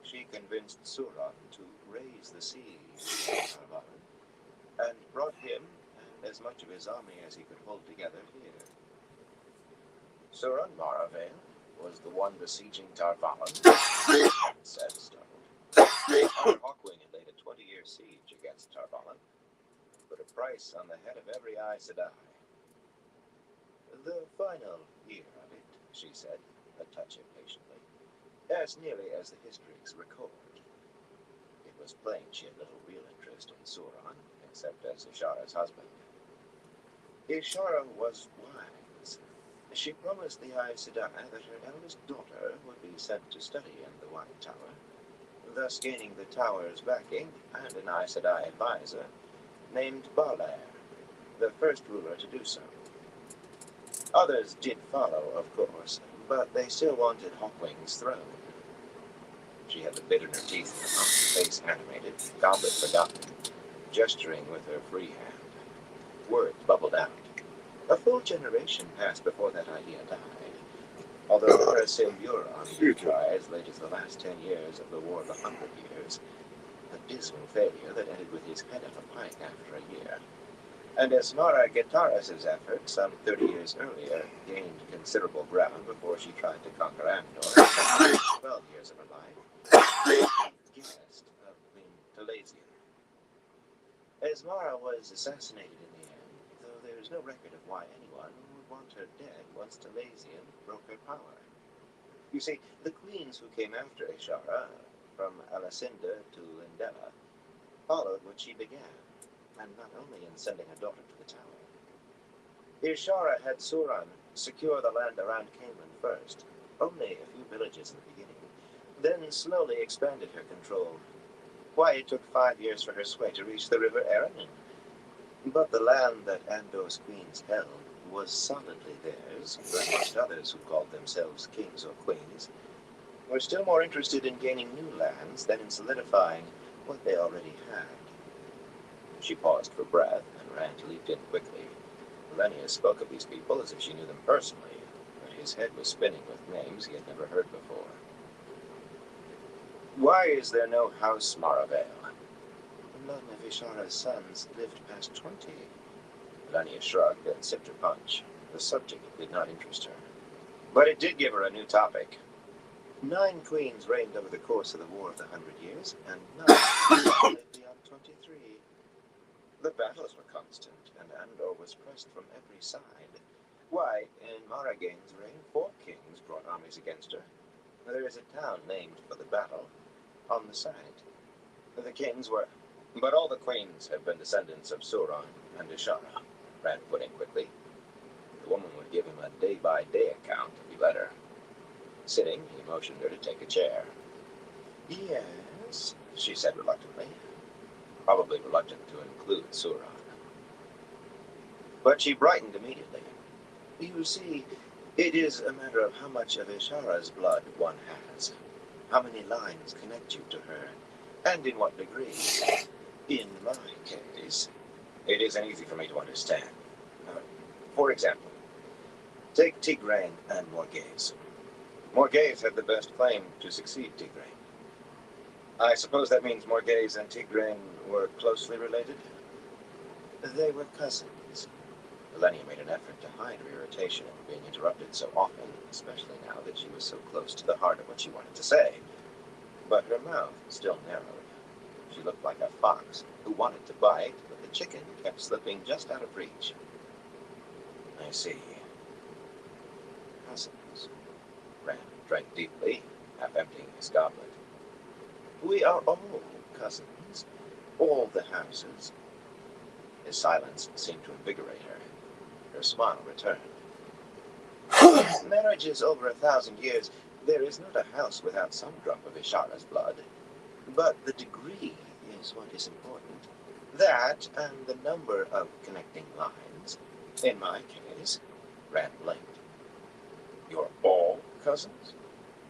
She convinced Sauron to raise the siege of Tarvalin, and brought him and as much of his army as he could hold together here. Sauron Maravale was the one besieging Tarvalin, said, startled. Hawkwing had laid a 20-year siege against Tarvalin, put a price on the head of every Aes Sedai. The final year of it, she said, a touch impatiently, as nearly as the histories record. It was plain she had little real interest in Sauron, except as Ishara's husband. Ishara was wise. She promised the Aes Sedai that her eldest daughter would be sent to study in the White Tower, thus gaining the Tower's backing and an Aes Sedai advisor named Barlair, the first ruler to do so. Others did follow, of course, but they still wanted Hawkwing's throne. She had the bit in her teeth, her face animated, goblet forgotten. gesturing with her free hand. Words bubbled out. A full generation passed before that idea died. Although Horace Silburon did try as late as the last 10 years of the War of the 100 Years, a dismal failure that ended with his head of a pike after a year. And Esmara Gitaris' effort some 30 years earlier gained considerable ground before she tried to conquer Andor. 12 years of her life. Guest of Talasian. Esmara was assassinated in the end, though there is no record of why anyone would want her dead once Talasian broke her power. You see, the queens who came after Ishara, from Alacinda to Lindela, followed what she began, and not only in sending a daughter to the tower. Ishara had Suran secure the land around Camelin first, only a few villages in the beginning, then slowly expanded her control. Why, it took 5 years for her sway to reach the river Aranon. But the land that Andor's queens held was solidly theirs, but most others who called themselves kings or queens were still more interested in gaining new lands than in solidifying what they already had. She paused for breath, and Rand leaped in quickly. Valenia spoke of these people as if she knew them personally, but his head was spinning with names he had never heard before. Why is there no House Maravale? None of Ishara's sons lived past 20. Valenia shrugged and sipped her punch. The subject did not interest her. But it did give her a new topic. 9 queens reigned over the course of the War of the 100 Years, and none lived beyond 23. The battles were constant, and Andor was pressed from every side. Why, in Maragain's reign, 4 kings brought armies against her. There is a town named for the battle on the site. The kings were... But all the queens have been descendants of Sauron and Ishara, Rand put in quickly. The woman would give him a day-by-day account if he let her. Sitting, he motioned her to take a chair. Yes, she said reluctantly. Probably reluctant to include Sauron. But she brightened immediately. You see, it is a matter of how much of Ishara's blood one has. How many lines connect you to her, and in what degree. In my case, it isn't easy for me to understand. For example, take Tigraine and Morghese. Morghese had the best claim to succeed Tigraine. I suppose that means Morghese and Tigraine were closely related? They were cousins. Valenia made an effort to hide her irritation over being interrupted so often, especially now that she was so close to the heart of what she wanted to say. But her mouth still narrowed. She looked like a fox who wanted to bite, but the chicken kept slipping just out of reach. I see. Cousins. Rand drank deeply, half emptying his goblet. We are all cousins. All the houses. His silence seemed to invigorate her. Her smile returned. Marriages over 1,000 years, there is not a house without some drop of Ishara's blood. But the degree is what is important. That and the number of connecting lines. In my case, Rand blinked. You're all cousins?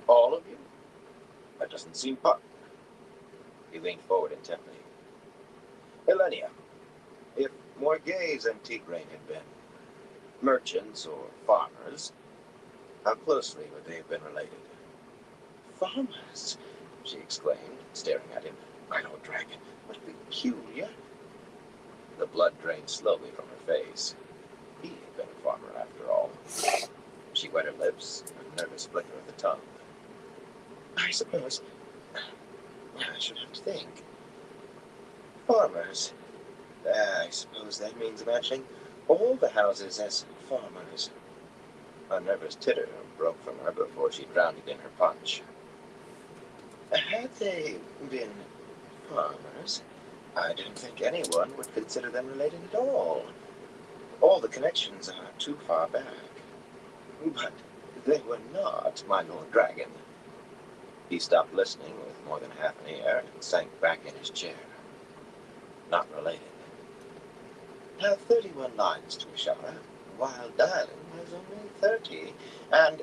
All of you? That doesn't seem possible. He leaned forward intently. Elenia, if Morghese and Tigraine had been merchants or farmers, how closely would they have been related? Farmers? She exclaimed, staring at him. My Lord Dragon, what peculiar. The blood drained slowly from her face. He had been a farmer after all. She wet her lips, a nervous flicker of the tongue. I suppose I should have to think. Farmers. I suppose that means matching all the houses as farmers. A nervous titter broke from her before she drowned it in her punch. Had they been farmers, I don't think anyone would consider them related at all. All the connections are too far back. But they were not, my Lord Dragon. He stopped listening with more than half an ear and sank back in his chair. Not related. Have 31 lines to Ishara, while Dylan has only 30. And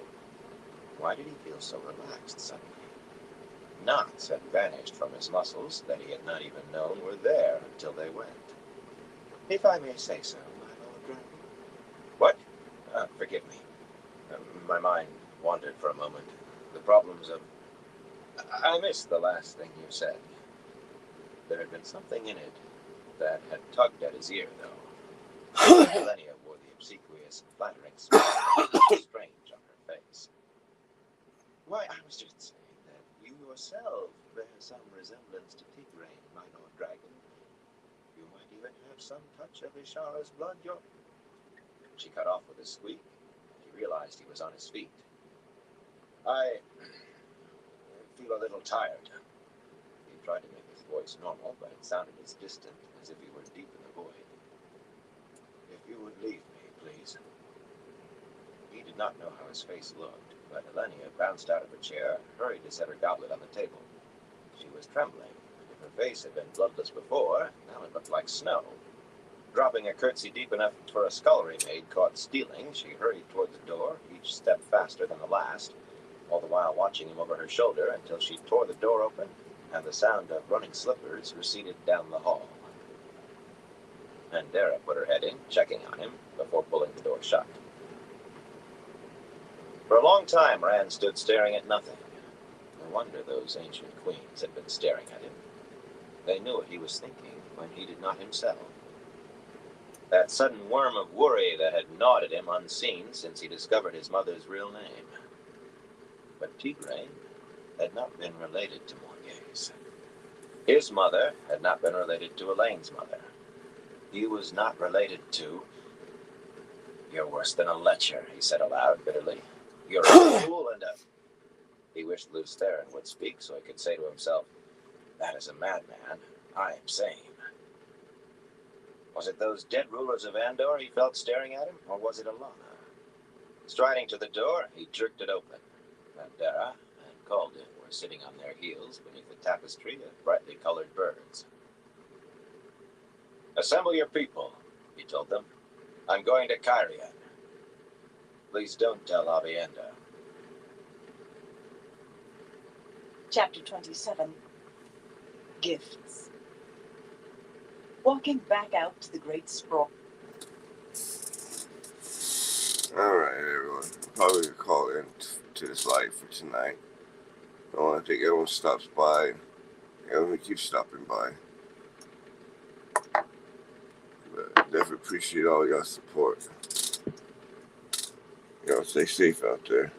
why did he feel so relaxed suddenly? knots had vanished from his muscles that he had not even known were there until they went. If I may say so, my Lord Dragon. What? Forgive me. My mind wandered for a moment. The problems of... I missed the last thing you said. There had been something in it that had tugged at his ear, though. Elenia wore the obsequious, flattering smile strange on her face. Why, I was just saying that you yourself bear some resemblance to Tigraine, my Lord Dragon. You might even have some touch of Ishara's blood. She cut off with a squeak. He realized he was on his feet. I feel a little tired. He tried to make his voice normal, but it sounded as distant as if he were deep in the void. If you would leave me, please. He did not know how his face looked, but Elenia bounced out of a chair and hurried to set her goblet on the table. She was trembling. If her face had been bloodless before, now it looked like snow. Dropping a curtsy deep enough for a scullery maid caught stealing, she hurried toward the door, each step faster than the last, all the while watching him over her shoulder until she tore the door open and the sound of running slippers receded down the hall. Andera put her head in, checking on him, before pulling the door shut. For a long time, Rand stood staring at nothing. No wonder those ancient queens had been staring at him. They knew what he was thinking when he did not himself. That sudden worm of worry that had gnawed at him unseen since he discovered his mother's real name. But Tigraine had not been related to Morgase. His mother had not been related to Elaine's mother. He was not related to... You're worse than a lecher, he said aloud, bitterly. You're a fool and a... He wished Lews Therin would speak so he could say to himself, that is a madman. I am sane. Was it those dead rulers of Andor he felt staring at him, or was it Alana? Striding to the door, he jerked it open. Andera and Calden were sitting on their heels beneath a tapestry of brightly colored birds. Assemble your people, he told them. I'm going to Cairhien. Please don't tell Aviendha. Chapter 27. Gifts. Walking back out to the great sprawl. Alright, everyone. I'm probably going to call in to this live for tonight. I want to think everyone stops by. Everyone keeps stopping by. But definitely appreciate all y'all's support. Y'all stay safe out there.